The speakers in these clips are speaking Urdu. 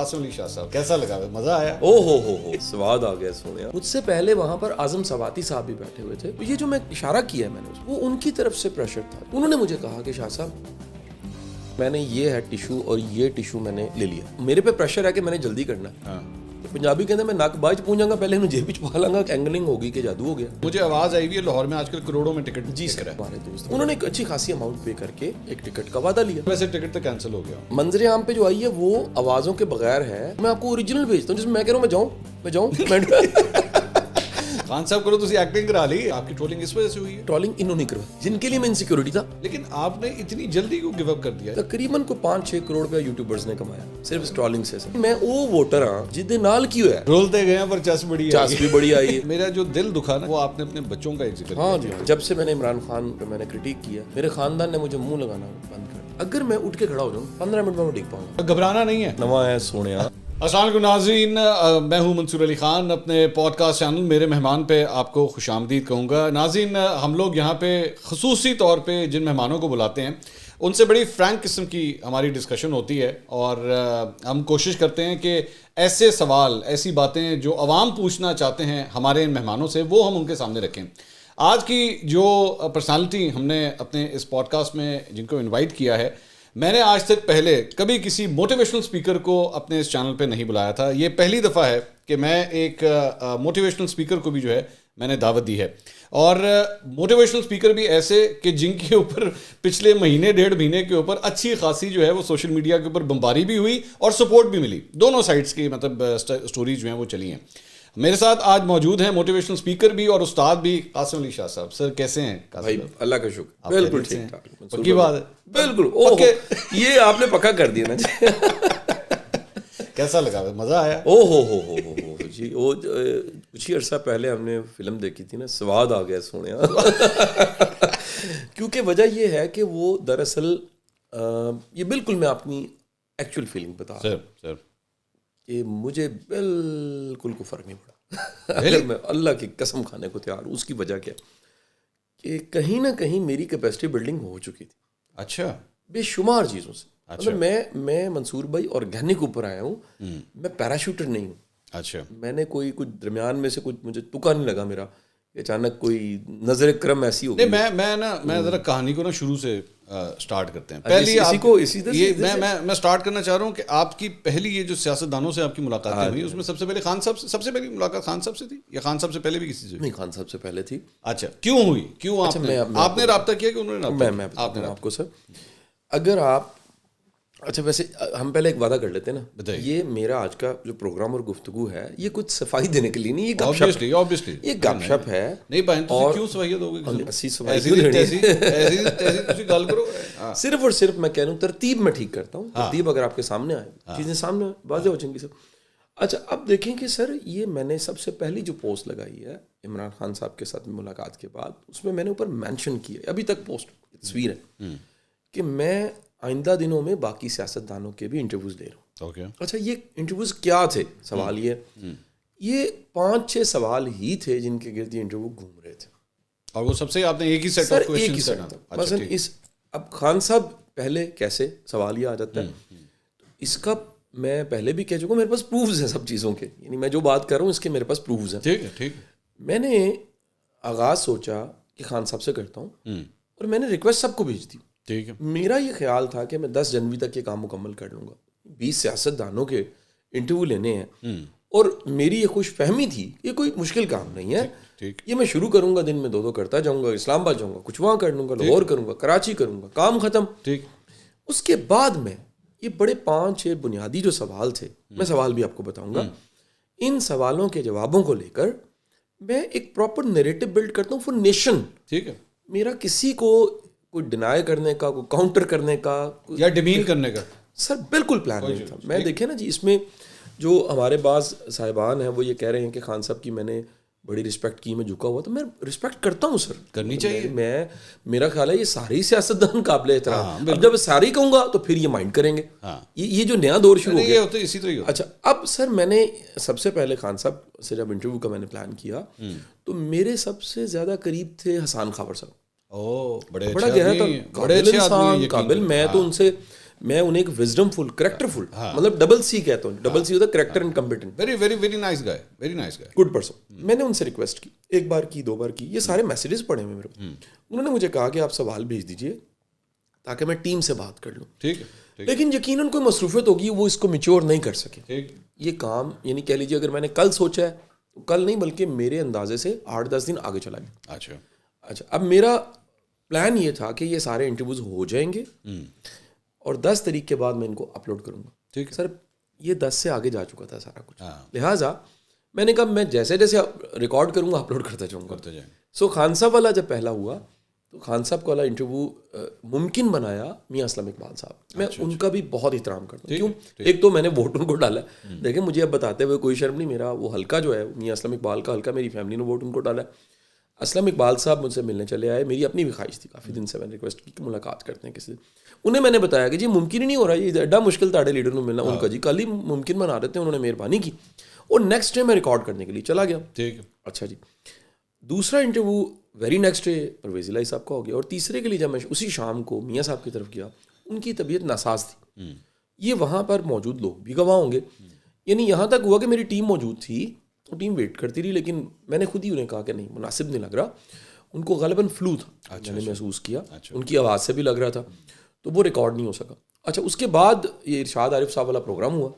قاسم علی شاہ صاحب کیسا لگا, مزہ آیا؟ او ہو سواد آ گیا سونے. مجھ سے پہلے وہاں پر اعظم سواتی صاحب بھی بیٹھے ہوئے تھے. یہ جو میں اشارہ کیا ہے میں نے وہ ان کی طرف سے پریشر تھا. انہوں نے مجھے کہا کہ شاہ صاحب میں نے یہ ہے ٹیشو اور یہ ٹیشو میں نے لے لیا, میرے پہ پریشر ہے کہ میں نے جلدی کرنا ہے. پنجابی کہتے ہیں میں نک باج پہنچ جاؤں گا, پہلے انہیں جیب چھپا لاں گا, اینگلنگ ہوگی کہ جادو ہو گیا. مجھے آواز آئی ہوئی ہے لاہور میں آج کل کروڑوں میں ٹکٹ. جی سر, ہمارے دوست انہوں نے ایک اچھی خاصی اماؤنٹ پے کر کے ایک ٹکٹ کا وعدہ لیا. ویسے ٹکٹ تو کینسل ہو گیا. منظر عام پہ جو آئی ہے وہ آوازوں کے بغیر ہے. میں آپ کو اوریجنل بھیجتا ہوں جس میں میں کہہ رہا ہوں میں جاؤں خان صاحب کرو تسی ایکٹنگ کرا لی. آپ کی ٹرولنگ اس وجہ سے ہوئی ہے؟ ٹرولنگ انہوں نے کروائی جن کے لیے میں انسیکیورٹی تھا. لیکن آپ نے اتنی جلدی کیوں گیو اپ کر دیا؟ تقریباً کو 5-6 کروڑ روپیہ یوٹیوبرز نے کمایا صرف اس ٹرولنگ سے. میں وہ ووٹر ہاں جدے نال کی ہوا ہے, رولتے گئے ہیں پر چس بڑی چاس بھی بڑی آئی ہے. میرا جو دل دکھا نا وہ آپ نے اپنے بچوں کا ایک ذکر ہاں جی, جب سے میں نے عمران خان پہ میں نے کرٹیک کیا میرے خاندان نے مجھے منہ لگانا بند کر. اگر میں اٹھ کے کھڑا ہو جاؤں 15 منٹ میں وہ ڈگ پاؤں گا. گھبرانا نہیں ہے. نواں ہے سونیا. السلام علیکم ناظرین, میں ہوں منصور علی خان. اپنے پوڈ کاسٹ چینل میرے مہمان پہ آپ کو خوش آمدید کہوں گا. ناظرین, ہم لوگ یہاں پہ خصوصی طور پہ جن مہمانوں کو بلاتے ہیں ان سے بڑی فرینک قسم کی ہماری ڈسکشن ہوتی ہے, اور ہم کوشش کرتے ہیں کہ ایسے سوال, ایسی باتیں جو عوام پوچھنا چاہتے ہیں ہمارے ان مہمانوں سے, وہ ہم ان کے سامنے رکھیں. آج کی جو پرسنالٹی ہم نے اپنے اس پوڈ کاسٹ میں جن کو انوائٹ کیا ہے, میں نے آج تک پہلے کبھی کسی موٹیویشنل اسپیکر کو اپنے اس چینل پہ نہیں بلایا تھا. یہ پہلی دفعہ ہے کہ میں ایک موٹیویشنل اسپیکر کو بھی جو ہے میں نے دعوت دی ہے, اور موٹیویشنل اسپیکر بھی ایسے کہ جن کے اوپر پچھلے مہینے 1.5 مہینے کے اوپر اچھی خاصی جو ہے وہ سوشل میڈیا کے اوپر بمباری بھی ہوئی اور سپورٹ بھی ملی. دونوں سائڈس کی مطلب سٹوریز جو ہیں وہ چلی ہیں. میرے ساتھ آج موجود ہیں موٹیویشنل اسپیکر بھی اور استاد بھی قاسم علی شاہ صاحب. سر کیسے ہیں؟ بھائی اللہ کا شکر, بالکل ٹھیک ٹھاک. پکی بات ہے, بالکل. یہ آپ نے پکا کر دیا نا جی. کیسا لگا, مزہ آیا؟ او ہو جی. وہ کچھ ہی عرصہ پہلے ہم نے فلم دیکھی تھی نا, سواد آ گیا سونے. کیونکہ وجہ یہ ہے کہ وہ دراصل یہ بالکل میں اپنی ایکچوئل فیلنگ بتا رہا ہوں سر کہ مجھے بالکل کوئی فرق نہیں پڑا. اگر میں اللہ کی قسم کھانے کو تیار ہوں. اس کی وجہ کیا کہ کہیں نہ کہیں میری کیپیسٹی بلڈنگ ہو چکی تھی. اچھا, بے شمار چیزوں سے. مطلب میں منصور بھائی آرگینک کے اوپر آیا ہوں, میں پیراشوٹر نہیں ہوں. اچھا, میں نے کچھ درمیان میں سے کچھ مجھے تکا نہیں لگا میرا, اچانک کوئی نظر کرم ایسی ہو گئی. میں ذرا کہانی کو نا شروع سے سٹارٹ کرتے ہیں. پہلی میں سٹارٹ کرنا چاہ رہا ہوں کہ آپ کی پہلی یہ جو سیاستدانوں سے آپ کی ملاقاتیں ہوئی, اس میں سب سے پہلے خان صاحب سے, سب سے پہلی ملاقات خان صاحب سے تھی یا خان صاحب سے پہلے بھی کسی سے؟ نہیں, خان صاحب سے پہلے تھی. اچھا, کیوں ہوئی, کیوں آپ نے رابطہ کیا کہ انہوں نے رابطہ؟ میں آپ کو سر, اگر آپ اچھا ویسے ہم پہلے ایک وعدہ کر لیتے ہیں نا, یہ میرا آج کا جو پروگرام اور گفتگو ہے یہ کچھ صفائی دینے کے لیے نہیں, یہ گپ شپ ہے. نہیں بہن کیوں صفائیت ہو گئی؟ صرف اور صرف میں کہہ رہا ہوں ترتیب میں ٹھیک کرتا ہوں. ترتیب اگر آپ کے سامنے آئے چیزیں سامنے واضح ہو جائیں گی سر. اچھا اب دیکھیں کہ سر یہ میں نے سب سے پہلی جو پوسٹ لگائی ہے عمران خان صاحب کے ساتھ ملاقات کے بعد, اس میں نے اوپر مینشن کیا ہے, ابھی تک پوسٹ تصویر ہے, کہ میں آئندہ دنوں میں باقی سیاستدانوں کے بھی انٹرویوز لے رہا ہوں. اچھا یہ انٹرویوز کیا تھے؟ سوال یہ 5-6 سوال ہی تھے جن کے گرد یہ انٹرویو گھوم رہے تھے, اور وہ سب سے آپ نے ایک ہی سیٹ آف کوسچن تھا. مثلا اب خان صاحب پہلے کیسے سوال یہ آ جاتا ہے, اس کا میں پہلے بھی کہہ چکا ہوں, میرے پاس پروفز ہیں سب چیزوں کے, یعنی میں جو بات کر رہا ہوں اس کے میرے پاس پروفز ہیں. ٹھیک ہے. میں نے آغاز سوچا کہ خان صاحب سے کرتا ہوں, اور میں نے ریکویسٹ سب کو بھیج دی. ٹھیک ہے, میرا یہ خیال تھا کہ میں 10 جنوری تک یہ کام مکمل کر لوں گا. 20 سیاستدانوں کے انٹرویو لینے ہیں, اور میری یہ خوش فہمی تھی یہ کوئی مشکل کام نہیں ہے. یہ میں شروع کروں گا, دن میں 2 کرتا جاؤں گا, اسلام آباد جاؤں گا, کچھ وہاں کر لوں گا, لاہور کروں گا, کراچی کروں گا, کام ختم. ٹھیک. اس کے بعد میں یہ بڑے 5-6 بنیادی جو سوال تھے, میں سوال بھی آپ کو بتاؤں گا, ان سوالوں کے جوابوں کو لے کر میں ایک پراپر نیریٹو بلڈ کرتا ہوں فار نیشن. ٹھیک ہے. میرا کسی کو کوئی ڈینائی کرنے کا, کوئی کاؤنٹر کرنے کا یا ڈیمین کرنے کا سر بالکل پلان نہیں تھا. میں دیکھیں نا جی, اس میں جو ہمارے بعض صاحبان ہیں وہ یہ کہہ رہے ہیں کہ خان صاحب کی میں نے بڑی رسپیکٹ کی, میں جھکا ہوا, تو میں رسپیکٹ کرتا ہوں سر, کرنی چاہیے. میرا خیال ہے یہ سارے سیاستدان قابل احترام. اب جب ساری کہوں گا تو پھر یہ مائنڈ کریں گے. یہ جو نیا دور شروع ہو گیا اسی طرح. اچھا اب سر میں نے سب سے پہلے خان صاحب سے جب انٹرویو کا میں نے پلان کیا تو میرے سب سے زیادہ قریب تھے حسان خاور صاحب. بڑا گہرا تھا, قابل. میں تو ان سے میں انہیں ایک وزڈم فل کریکٹر فل مطلب ڈبل سی کہتا ہوں, ڈبل سی ہوتا ہے character and competent, very very very nice guy, very nice guy, good person. میں نے ان سے ریکویسٹ کی, ایک بار کی, 2 بار کی, یہ سارے میسیجز پڑھے ہوئے میرے کو. انہوں نے مجھے کہا کہ آپ سوال بھیج دیجیے تاکہ میں ٹیم سے بات کر لوں. ٹھیک ہے, لیکن یقیناً کوئی مصروفیت ہوگی, وہ اس کو میچور نہیں کر سکے. یہ کام یعنی کہہ لیجیے اگر میں نے کل سوچا ہے تو کل نہیں بلکہ میرے اندازے سے 8-10 دن آگے چلا گیا. اچھا اب میرا پلان یہ تھا کہ یہ سارے انٹرویوز ہو جائیں گے اور 10 تاریخ کے بعد میں ان کو اپلوڈ کروں گا. ٹھیک سر, یہ 10 سے آگے جا چکا تھا سارا کچھ, لہٰذا میں نے کہا میں جیسے جیسے ریکارڈ کروں گا اپلوڈ کرتا جاؤں گا. سو خان صاحب والا جب پہلا ہوا تو خان صاحب والا انٹرویو ممکن بنایا میاں اسلم اقبال صاحب. میں ان کا بھی بہت احترام کرتا ہوں. کیوں؟ ایک تو میں نے ووٹ ان کو ڈالا ہے, دیکھیں مجھے اب بتاتے ہوئے کوئی شرم نہیں, میرا وہ حلقہ جو ہے میاں اسلم اقبال کا حلقہ, میری فیملی نے ووٹ ان کو ڈالا ہے. اسلم اقبال صاحب مجھ سے ملنے چلے آئے, میری اپنی بھی خواہش تھی, کافی دن سے میں نے ریکویسٹ کی کہ ملاقات کرتے ہیں کسی. انہیں میں نے بتایا کہ جی ممکن ہی نہیں ہو رہا, یہ ایڈا مشکل تاڑے لیڈر کو ملنا. ان کا جی کل ہی ممکن بنا دیتے ہیں, انہوں نے مہربانی کی. اور نیکسٹ ڈے میں ریکارڈ کرنے کے لیے چلا گیا. ٹھیک ہے, اچھا جی. دوسرا interview very next day Parvez Elahi صاحب کا ہو گیا. اور تیسرے کے لیے جب میں اسی شام کو میاں صاحب کی طرف گیا, ان کی طبیعت ناساز تھی. یہ وہاں پر موجود لوگ بھی گواہ ہوں گے. یعنی یہاں تک ہوا کہ میری ٹیم موجود تھی, وہ ٹیم ویٹ کرتی رہی, لیکن میں نے خود ہی انہیں کہا کہ نہیں مناسب نہیں لگ رہا. ان کو غالباً فلو تھا, میں نے محسوس کیا, ان کی آواز سے بھی لگ رہا تھا, تو وہ ریکارڈ نہیں ہو سکا. اچھا اس کے بعد یہ ارشاد عارف صاحب والا پروگرام ہوا,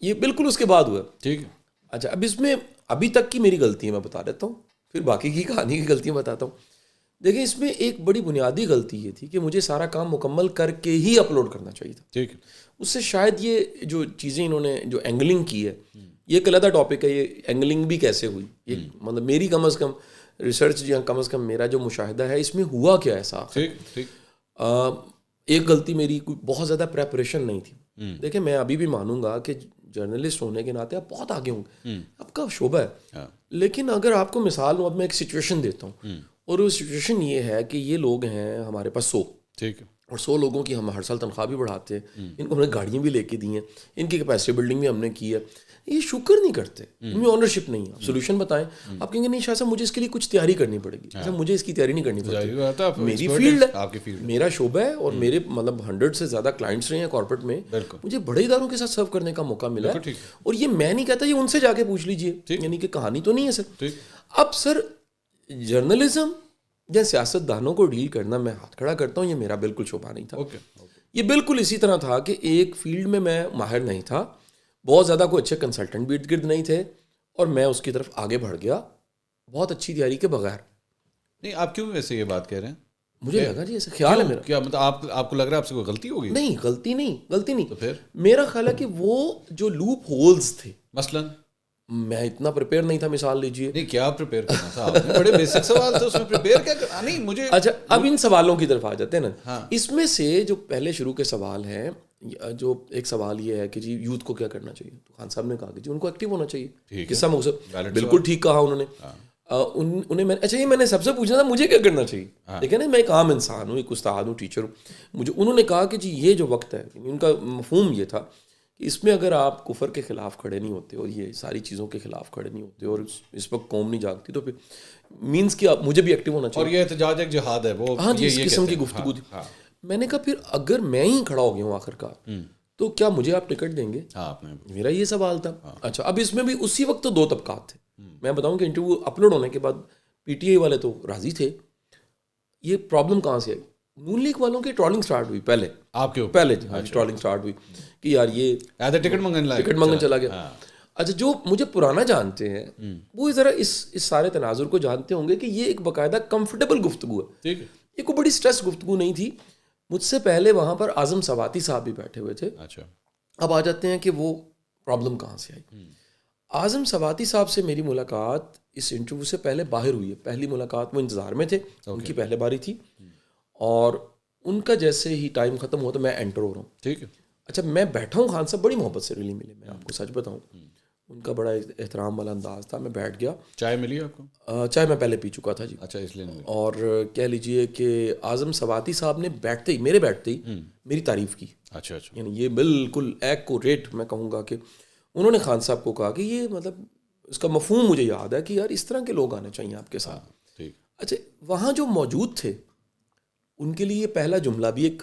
یہ بالکل اس کے بعد ہوا. ٹھیک ہے. اچھا اب اس میں ابھی تک کی میری غلطی ہے, میں بتا دیتا ہوں, پھر باقی کی کہانی کی غلطیاں بتاتا ہوں. دیکھیں اس میں ایک بڑی بنیادی غلطی یہ تھی کہ مجھے سارا کام مکمل کر کے ہی اپلوڈ کرنا چاہیے تھا. ٹھیک ہے. اس سے شاید یہ جو چیزیں انہوں نے جو اینگلنگ کی ہے, یہ ایک علیحدہ ٹاپک ہے, یہ اینگلنگ بھی کیسے ہوئی, یہ مطلب میری کم از کم ریسرچ یا کم از کم میرا جو مشاہدہ ہے اس میں ہوا کیا ایسا. ایک غلطی میری کوئی بہت زیادہ پریپریشن نہیں تھی. دیکھیں میں ابھی بھی مانوں گا کہ جرنلسٹ ہونے کے ناطے آپ بہت آگے ہوں گے, آپ کا شعبہ ہے, لیکن اگر آپ کو مثال ہوں, اب میں ایک سچویشن دیتا ہوں, اور وہ سچویشن یہ ہے کہ یہ لوگ ہیں ہمارے پاس 100, ٹھیک ہے, اور 100 لوگوں کی ہم ہر سال تنخواہ بھی بڑھاتے ہیں, ان کو ہم نے گاڑیاں بھی لے کے دی ہیں, ان کی کیپیسٹی بلڈنگ بھی ہم نے کی ہے, یہ شکر نہیں کرتے, ان میں آنرشپ نہیں ہے. آپ سولوشن بتائیں, آپ کہیں گے نہیں شاہ صاحب مجھے اس کے لیے کچھ تیاری کرنی پڑے گی. اچھا مجھے اس کی تیاری نہیں کرنی پڑتی, میری فیلڈ ہے, میرا شعبہ ہے, اور میرے مطلب 100 سے زیادہ کلائنٹس رہے ہیں کارپوریٹ میں, مجھے بڑے اداروں کے ساتھ سرو کرنے کا موقع ملا ہے. اور یہ میں نہیں کہتا, یہ ان سے جا کے پوچھ لیجیے, یعنی کہ کہانی تو نہیں ہے سر. اب سر جرنلزم یا سیاست دانوں کو ڈیل کرنا میں ہاتھ کھڑا کرتا ہوں, یہ میرا بالکل شعبہ نہیں تھا. یہ بالکل اسی طرح تھا کہ ایک فیلڈ میں میں ماہر نہیں تھا, بہت زیادہ کوئی اچھے کنسلٹنٹ بھی ارد گرد نہیں تھے, اور میں اس کی طرف آگے بڑھ گیا بہت اچھی تیاری کے بغیر. نہیں آپ کیوں ویسے یہ بات کہہ رہے ہیں؟ مجھے لگا جی ایسا خیال ہے میرا. کیا مطلب آپ کو لگ رہا ہے آپ سے کوئی غلطی ہوگی؟ نہیں غلطی نہیں. تو پھر میرا خیال ہے کہ وہ جو لوپ ہولز تھے, مثلاً میں اتنا پریپیئر نہیں تھا, مثال لیجیے. نہیں کیا پریپیئر کرنا تھا آپ نے؟ بڑے بیسک سوال تھے, اس میں پریپیئر کیا کرنا. نہیں مجھے اچھا اب ان سوالوں کی طرف آ جاتے ہیں نا. اس میں سے جو پہلے شروع کے سوال ہیں, جو ایک سوال یہ ہے کہ جی یوتھ کو کیا کرنا چاہیے, تو خان صاحب نے کہا کہ جی ان کو ایکٹیو ہونا چاہیے. قصہ مقصد بالکل ٹھیک کہا انہوں نے. انہیں میں اچھا یہ میں نے سب سے پوچھنا تھا مجھے کیا کرنا چاہیے. دیکھیں نا میں ایک عام انسان ہوں, ایک استاد ہوں, ٹیچر ہوں. مجھے انہوں نے کہا کہ جی یہ جو وقت ہے, ان کا مفہوم یہ تھا کہ اس میں اگر آپ کفر کے خلاف کھڑے نہیں ہوتے اور یہ ساری چیزوں کے خلاف کھڑے نہیں ہوتے اور اس وقت قوم نہیں جاگتی, تو پھر مینس کہ مجھے بھی ایکٹیو ہونا چاہیے. اور یہ احتجاج ایک جہاد ہے, وہ ہاں جی اس قسم کی گفتگو تھی. میں نے کہا پھر اگر میں ہی کھڑا ہو گیا ہوں آخر کار, تو کیا مجھے آپ ٹکٹ دیں گے؟ میرا یہ سوال تھا. اچھا اب اس میں بھی اسی وقت تو 2 طبقات تھے. میں بتاؤں کہ انٹرویو اپلوڈ ہونے کے بعد پی ٹی آئی والے تو راضی تھے. یہ پرابلم کہاں سے آئی؟ نون لیگ والوں کی ٹرولنگ سٹارٹ ہوئی پہلے, آپ کے پہلے ٹرولنگ سٹارٹ ہوئی کہ یار یہ ٹکٹ منگن چلا گیا. اچھا جو مجھے پرانا جانتے ہیں وہ ذرا اس سارے تناظر کو جانتے ہوں گے کہ یہ ایک باقاعدہ کمفرٹیبل گفتگو ہے, یہ کوئی بڑی سٹریس گفتگو نہیں تھی. مجھ سے پہلے وہاں پر اعظم سواتی صاحب بھی بیٹھے ہوئے تھے. اب آ جاتے ہیں کہ وہ پرابلم کہاں سے آئی. اعظم سواتی صاحب سے میری ملاقات اس انٹرویو سے پہلے باہر ہوئی ہے. پہلی ملاقات وہ انتظار میں تھے, ان کی پہلے باری تھی, اور ان کا جیسے ہی ٹائم ختم ہوا تو میں انٹر ہو رہا ہوں. ٹھیک ہے. اچھا میں بیٹھا ہوں, خان صاحب بڑی محبت سے ریلی ملے, میں آپ کو سچ بتاؤں, ان کا بڑا احترام والا انداز تھا. میں بیٹھ گیا. چائے ملی آپ کو؟ چائے میں پہلے پی چکا تھا جی. اچھا اس لیے. اور کہہ لیجئے کہ اعظم سواتی صاحب نے بیٹھتے ہی میری تعریف کی. اچھا یعنی یہ بالکل ایکوریٹ میں کہوں گا کہ انہوں نے خان صاحب کو کہا کہ یہ مطلب اس کا مفہوم مجھے یاد ہے کہ یار اس طرح کے لوگ آنے چاہیے آپ کے ساتھ. اچھا وہاں جو موجود تھے ان کے لیے پہلا جملہ بھی ایک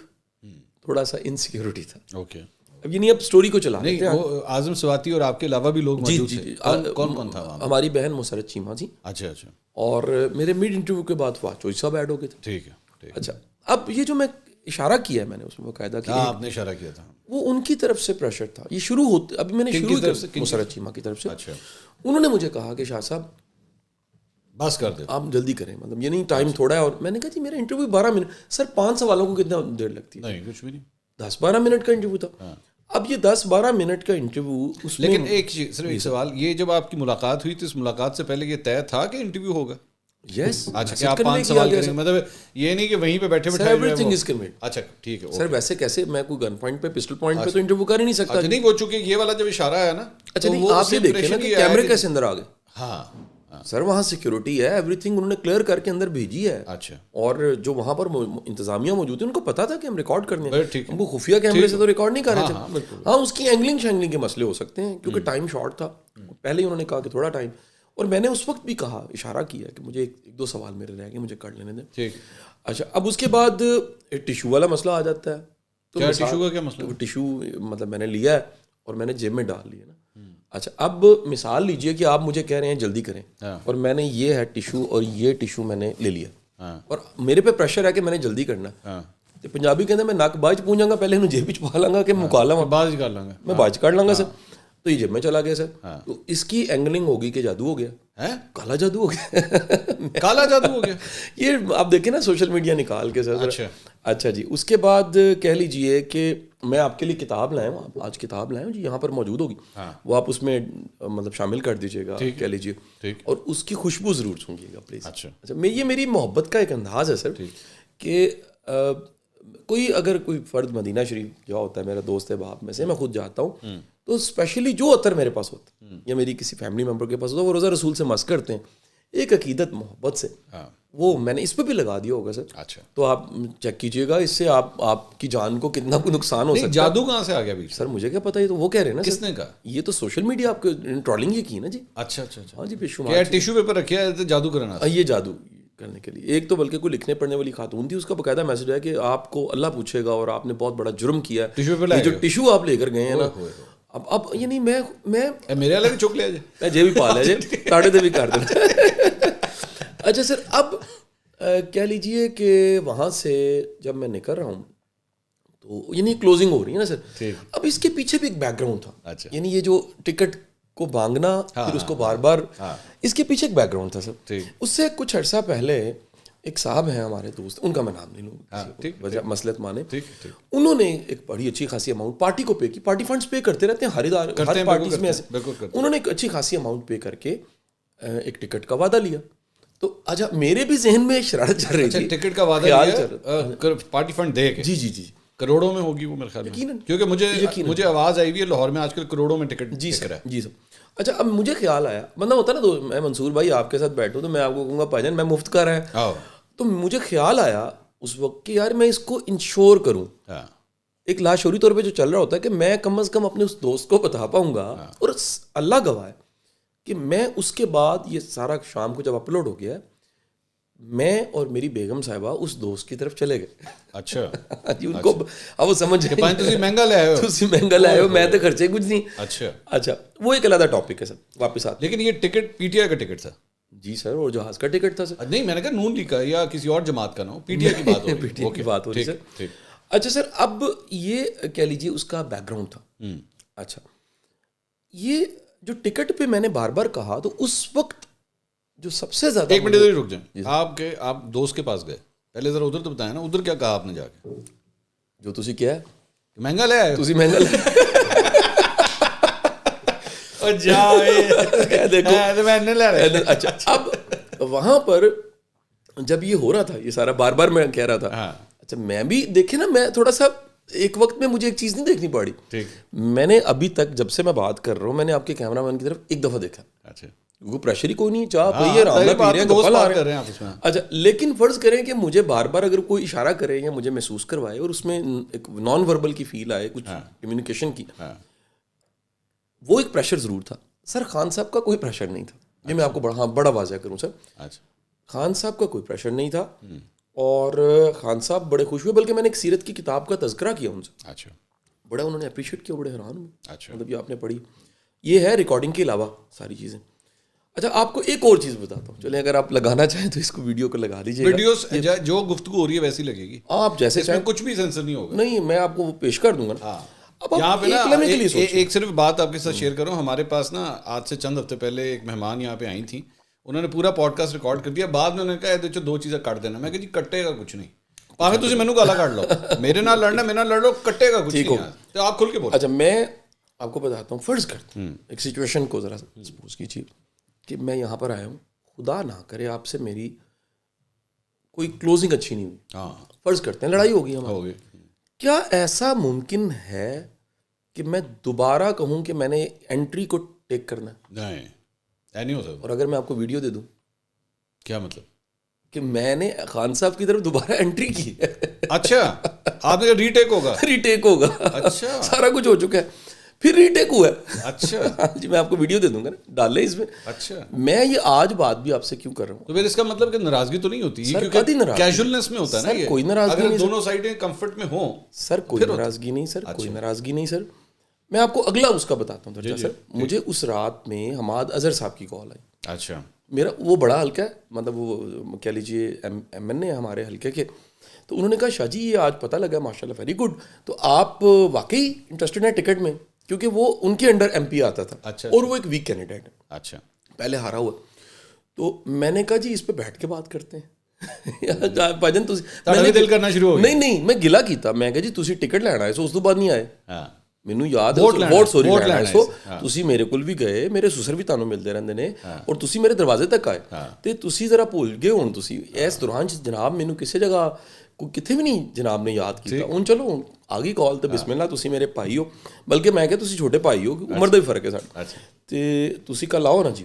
تھوڑا سا انسیکیورٹی تھا. اوکے. اب یہ نہیں اب اسٹوری کو چلا نہیں وہ اعظم سواتی اور آپ کے علاوہ بھی لوگ موجود تھے. کون کون تھا وہاں؟ ہماری بہن مسرت چیمہ جی. اچھا اچھا. اور میرے میڈ انٹرویو کے بعد چوئی صاحب ایڈ ہو گئے تھے. ٹھیک ہے. اچھا اب یہ جو میں اشارہ کیا ہے میں نے اس میں باقاعدہ کہ آپ نے اشارہ کیا تھا, وہ ان کی طرف سے پریشر تھا. یہ شروع ہوتے ابھی میں نے شروع کیا مسرت چیمہ کی طرف سے. اچھا. انہوں نے مجھے کہا کہ شاہ صاحب بس کر دیں آپ جلدی کریں, مطلب یہ نہیں ٹائم تھوڑا ہے. اور میں نے کہا جی میرا انٹرویو 12 منٹ. سر 5 سوالوں کو کتنا دیر لگتی ہے؟ نہیں کچھ بھی نہیں, 10-12 منٹ کا انٹرویو تھا. اب یہ 10-12 منٹ کا انٹرویو اس میں. لیکن ایک صرف ایک سوال, یہ جب آپ کی ملاقات ہوئی تو اس ملاقات سے پہلے یہ طے تھا کہ انٹرویو ہوگا؟ یس. اچھا کہ آپ 5 سوال کریں گے, مطلب یہ نہیں کہ وہیں پہ بیٹھے بیٹھے ایوری تھنگ از کنویڈ. اچھا ٹھیک ہے. سر ویسے کیسے میں کوئی گن پوائنٹ پہ پسٹل پوائنٹ پہ تو انٹرویو کر ہی نہیں سکتا. نہیں وہ چونکہ یہ والا جب اشارہ ہے نا. اچھا نہیں آپ یہ دیکھیں نا کہ کیمرے کیسے اندر آ گئے. ہاں سر وہاں سیکورٹی ہے, ایوری تھنگ انہوں نے کلیئر کر کے اندر بھیجی ہے. اچھا. اور جو وہاں پر انتظامیہ موجود ہے ان کو پتا تھا کہ ہم ریکارڈ کرنے ہیں. ٹھیک ہے. ہم کو خفیہ کیمرے سے تو ریکارڈ نہیں کر رہے تھے. ہاں اس کی اینگلنگ شینگلنگ کے مسئلے ہو سکتے ہیں کیونکہ ٹائم شارٹ تھا. پہلے ہی انہوں نے کہا کہ تھوڑا ٹائم, اور میں نے اس وقت بھی کہا اشارہ کیا کہ مجھے 1-2 سوال میرے رہ گئے, مجھے کر لینے دیں. ٹھیک. اچھا اب اس کے بعد ٹیشو والا مسئلہ آ جاتا ہے. تو ٹیشو کا کیا مسئلہ؟ ٹیشو مطلب میں نے لیا ہے اور میں نے جیب میں ڈال لیا نا. اچھا اب مثال لیجئے کہ آپ مجھے کہہ رہے ہیں جلدی کریں, اور میں نے یہ ہے ٹیشو اور یہ ٹیشو میں نے لے لیا, اور میرے پہ پریشر ہے کہ میں نے جلدی کرنا. تو پنجابی کہتے ہیں میں نک باج پونجاں گا, پہلے انہوں جیب وچ پا لاں گا کہ مکالا باز کر لاں گا, میں باج کر لاں گا. سر تو یہ جیب میں چلا گیا سر. تو اس کی اینگلنگ ہوگی کہ جادو ہو گیا, کالا جادو ہو گیا. کالا جادو ہو گیا یہ آپ دیکھیں نا سوشل میڈیا نکال کے سر. اچھا جی. اس کے بعد کہہ لیجئے کہ میں آپ کے لیے کتاب لایا ہوں, آپ آج کتاب لائے ہوں جی, یہاں پر موجود ہوگی, وہ آپ اس میں مطلب شامل کر دیجیے گا کہہ لیجیے, اور اس کی خوشبو ضرور سونگیے گا پلیز. اچھا یہ میری محبت کا ایک انداز ہے سر کہ کوئی اگر کوئی فرد مدینہ شریف جو ہوتا ہے, میرا دوست ہے باپ میں سے, میں خود جاتا ہوں تو اسپیشلی جو عطر میرے پاس ہوتا ہے یا میری کسی فیملی ممبر کے پاس ہوتا ہے, وہ روزہ رسول سے مس کرتے ہیں ایک عقیدت محبت سے, وہ میں نے اس پہ بھی لگا دیا ہوگا سر. اچھا تو آپ چیک کیجئے گا, اس سے آپ کی جان کو کتنا کوئی نقصان ہو سکتا ہے. جادو کہاں سے آ گیا بیچ؟ سر مجھے کیا پتا, یہ تو وہ کہہ رہے ہیں نا. کس نے کہا؟ یہ تو سوشل میڈیا آپ کو ٹرولنگ یہ کی نا جی. اچھا اچھا. ہاں جی بے شمار ٹیشو پیپر رکھا ہے جادو کرنا, یہ جادو کرنے کے لیے. ایک تو بلکہ کوئی لکھنے پڑھنے والی خاتون تھی, اس کا باقاعدہ میسج ہے کہ آپ کو اللہ پوچھے گا اور آپ نے بہت بڑا جرم کیا ہے. جو ٹیشو آپ لے کر گئے ہیں نا, اب یعنی میں میرے والے بھی چک لیا جی, میں جے بھی پا لیا جی, تاڑے دے بھی کر دینا. اچھا سر اب کہہ لیجئے کہ وہاں سے جب میں نکل رہا ہوں تو یعنی کلوزنگ ہو رہی ہے نا سر. اب اس کے پیچھے بھی ایک بیک گراؤنڈ تھا. یعنی یہ جو ٹکٹ کو بانگنا پھر اس کو بار بار, اس کے پیچھے ایک بیک گراؤنڈ تھا سر. اس سے کچھ عرصہ پہلے ایک صاحب ہیں ہمارے دوست, ان کا میں نام نہیں لوں وجہ مسلط مانے, انہوں نے ایک بڑی اچھی خاصی اماؤنٹ پارٹی کو پے کی. پارٹی فنڈز پے کرتے رہتے ہیں ہر پارٹیز میں ایسے. انہوں نے ایک اچھی خاصی اماؤنٹ پے کر کے ایک ٹکٹ کا وعدہ لیا. تو اچھا میرے بھی ذہن میں شرارت چل رہی تھی. ٹکٹ کا وعدہ لیا پارٹی فنڈ دے کے؟ جی جی جی کروڑوں میں ہوگی وہ میرے خیال میں, کیونکہ مجھے آواز آئی ہوئی ہے لاہور میں آج کل کروڑوں میں ٹکٹ. جی سر جی سر. اچھا اب مجھے خیال آیا, بندہ ہوتا نا, تو میں منصور بھائی آپ کے ساتھ بیٹھوں تو میں آپ کو کہوں گا بھائی جان میں مفت کا رہا, تو مجھے خیال آیا اس وقت کہ یار میں اس کو انشور کروں. ایک لاشعوری طور پہ جو چل رہا ہوتا ہے کہ میں کم از کم اپنے اس دوست کو بتا پاؤں گا, اور اللہ گواہ ہے کہ میں اس کے بعد یہ سارا شام کو جب اپلوڈ ہو گیا, میں اور میری بیگم صاحبہ اس دوست کی طرف چلے گئے. اچھا جی, ان کو اب وہ سمجھ گئے مہنگا لے آئے ہو, تسی مہنگا لے آئے ہو, میں تو خرچے کچھ نہیں. اچھا اچھا وہ ایک علیحدہ ٹاپک ہے سر, واپس آتے. لیکن یہ ٹکٹ پی ٹی آئی کا ٹکٹ تھا؟ جی سر, اور جہاز کا ٹکٹ تھا سر. نہیں میں نے کہا نون لیگ کا یا کسی اور جماعت کا نہ ہو, پی ٹی آئی کی بات ہو رہی ہے. پی ٹی آئی کی بات ہو رہی ہے سر. اچھا سر اب یہ کہہ لیجیے اس کا بیک گراؤنڈ تھا. اچھا یہ جو ٹکٹ پہ میں نے بار بار کہا, تو اس وقت جو سب سے زیادہ, ایک منٹ رک جائیں, آپ دوست کے پاس گئے, پہلے ذرا ادھر تو بتائیں نا, ادھر کیا کہا آپ نے جا کے؟ جو تسی کیا ہے مہنگا لے آئے, تسی مہنگا لے دیکھو. اچھا اب وہاں پر جب یہ ہو رہا تھا, یہ سارا بار بار میں کہہ رہا تھا. اچھا میں بھی دیکھیں نا, میں تھوڑا سا ایک وقت میں مجھے ایک چیز نہیں دیکھنی پڑی. میں نے ابھی تک جب سے میں بات کر رہا ہوں, میں نے آپ کے کیمرہ مین کی طرف ایک دفعہ دیکھا. اچھا وہ پریشر ہی کوئی نہیں, چاہ پی ہے, رام پی رہے ہیں, گپا لا رہے ہیں. اچھا لیکن فرض کریں کہ مجھے بار بار اگر کوئی اشارہ کرے یا مجھے محسوس کروائے اور اس میں ایک نان وربل کی فیل آئے, کچھ کمیونیکیشن کی, وہ ایک پریشر ضرور تھا. سر خان صاحب کا کوئی پریشر نہیں تھا, یہ میں آپ کو بڑا واضح کروں سر. خان صاحب کا کوئی پریشر نہیں تھا. اور خان صاحب بڑے خوش ہوئے, بلکہ میں نے ایک سیرت کی کتاب کا تذکرہ کیا ان سے. اچھا. بڑا انہوں نے اپریشیٹ کیا, بڑے حیران ہوئے. اچھا. مطلب یہ آپ نے پڑھی, یہ ہے ریکارڈنگ کے علاوہ ساری چیزیں. اچھا آپ کو ایک اور چیز بتاتا ہوں, چلیں اگر آپ لگانا چاہیں تو اس کو ویڈیو کو لگا دیجیے. ویڈیوز جو گفتگو ہو رہی ہے ویسی لگے گی, آپ جیسے چاہیں, کچھ بھی سینسر نہیں ہوگا. نہیں میں آپ کو وہ پیش کر دوں گا نا. اب یہاں پہ نا ایک صرف بات آپ کے ساتھ شیئر کروں, ہمارے پاس نا آج سے چند ہفتے پہلے ایک مہمان یہاں پہ آئی تھیں, انہوں نے پورا پوڈ کاسٹ ریکارڈ کر دیا, بعد میں انہوں نے کہا دو چیزیں کٹ دینا. میں کہ جی کٹے گا کچھ نہیں, پاوے تسی مینوں گالا کٹ لو, میرے نال لڑنا میرے نال لڑ لو, کٹے گا کچھ نہیں. تو آپ کھل کے بولو. اچھا میں آپ کو بتاتا ہوں, فرض کرتا ہوں ایک سچویشن کو ذرا سپوز کیجیے کہ میں یہاں پر آیا ہوں, خدا نہ کرے آپ سے میری کوئی کلوزنگ اچھی نہیں ہوئی, فرض کرتے ہیں لڑائی ہوگی ہماری, کیا ایسا ممکن ہے کہ میں دوبارہ کہوں کہ میں نے انٹری کو ٹیک کرنا ہے؟ نہیں ہو سکتا. اور اگر میں آپ کو ویڈیو دے دوں, کیا مطلب کہ میں نے خان صاحب کی طرف دوبارہ انٹری کی ہے. اچھا آپ نے ری ٹیک ہوگا. ری ٹیک ہوگا. اچھا سارا کچھ ہو چکا ہے, پھر ری ٹیک ہوا ہے. اچھا جی میں آپ کو ویڈیو دے دوں گا نا, ڈال لیں اس میں. اچھا میں یہ آج بات بھی آپ سے کیوں کر رہا ہوں, تو پھر اس کا مطلب کہ ناراضگی تو نہیں ہوتی, کیونکہ کیجولنس میں ہوتا ہے نا یہ. کوئی ناراضگی نہیں, دونوں سائڈیں کمفرٹ میں ہوں سر کوئی ناراضگی نہیں, سر کوئی ناراضگی نہیں. سر میں آپ کو اگلا اس کا بتاتا ہوں درجہ. سر مجھے اس رات میں حماد اظہر صاحب کی کال آئی. اچھا میرا وہ بڑا حلقہ ہے, مطلب وہ کہہ لیجیے ایم این اے ہمارے حلقے کے, تو انہوں نے کہا شاہ جی یہ آج پتہ لگا ماشاء اللہ ویری گڈ, تو آپ واقعی انٹرسٹڈ ہیں ٹکٹ میں, کیونکہ وہ ان کے انڈر ایم پی آتا تھا. اچھا. اور وہ ایک ویک کینڈیڈیٹ ہے. اچھا. پہلے ہارا ہوا. تو میں نے کہا جی اس پہ بیٹھ کے بات کرتے ہیں. بھاجن دل کرنا شروع ہو گیا. نہیں میں گلا کیتا, میں کہا جی تسی ٹکٹ لینا ہے سو, اس تو بعد نہیں آئے. ਮੈਨੂੰ ਯਾਦ ਵੋਟ ਸੋਰੀ ਲੈਣਾ ਸੋ ਤੁਸੀਂ ਮੇਰੇ ਕੋਲ ਵੀ ਗਏ, ਮੇਰੇ ਸੁਸਰ ਵੀ ਤੁਹਾਨੂੰ ਮਿਲਦੇ ਰਹਿੰਦੇ ਨੇ, ਔਰ ਤੁਸੀਂ ਮੇਰੇ ਦਰਵਾਜ਼ੇ ਤੱਕ ਆਏ, ਤੇ ਤੁਸੀਂ ਜ਼ਰਾ ਭੁੱਲ ਗਏ ਹੁਣ. ਤੁਸੀਂ ਇਸ ਦੌਰਾਨ ਜਨਾਬ ਮੈਨੂੰ ਕਿਸੇ ਜਗ੍ਹਾ ਕਿੱਥੇ ਵੀ ਨਹੀਂ ਜਨਾਬ ਨੇ ਯਾਦ ਕੀਤਾ. ਹੁਣ ਚਲੋ ਹੁਣ ਆ ਗਈ ਕਾਲ ਤੇ ਬਿਸਮਿਲ੍ਲਾ, ਤੁਸੀਂ ਮੇਰੇ ਭਾਈ ਹੋ, ਬਲਕਿ ਮੈਂ ਕਿਹਾ ਤੁਸੀਂ ਛੋਟੇ ਭਾਈ ਹੋ, ਉਮਰ ਦਾ ਵੀ ਫਰਕ ਹੈ ਸਾਡਾ, ਤੇ ਤੁਸੀਂ ਕੱਲ ਆਓ ਨਾ ਜੀ,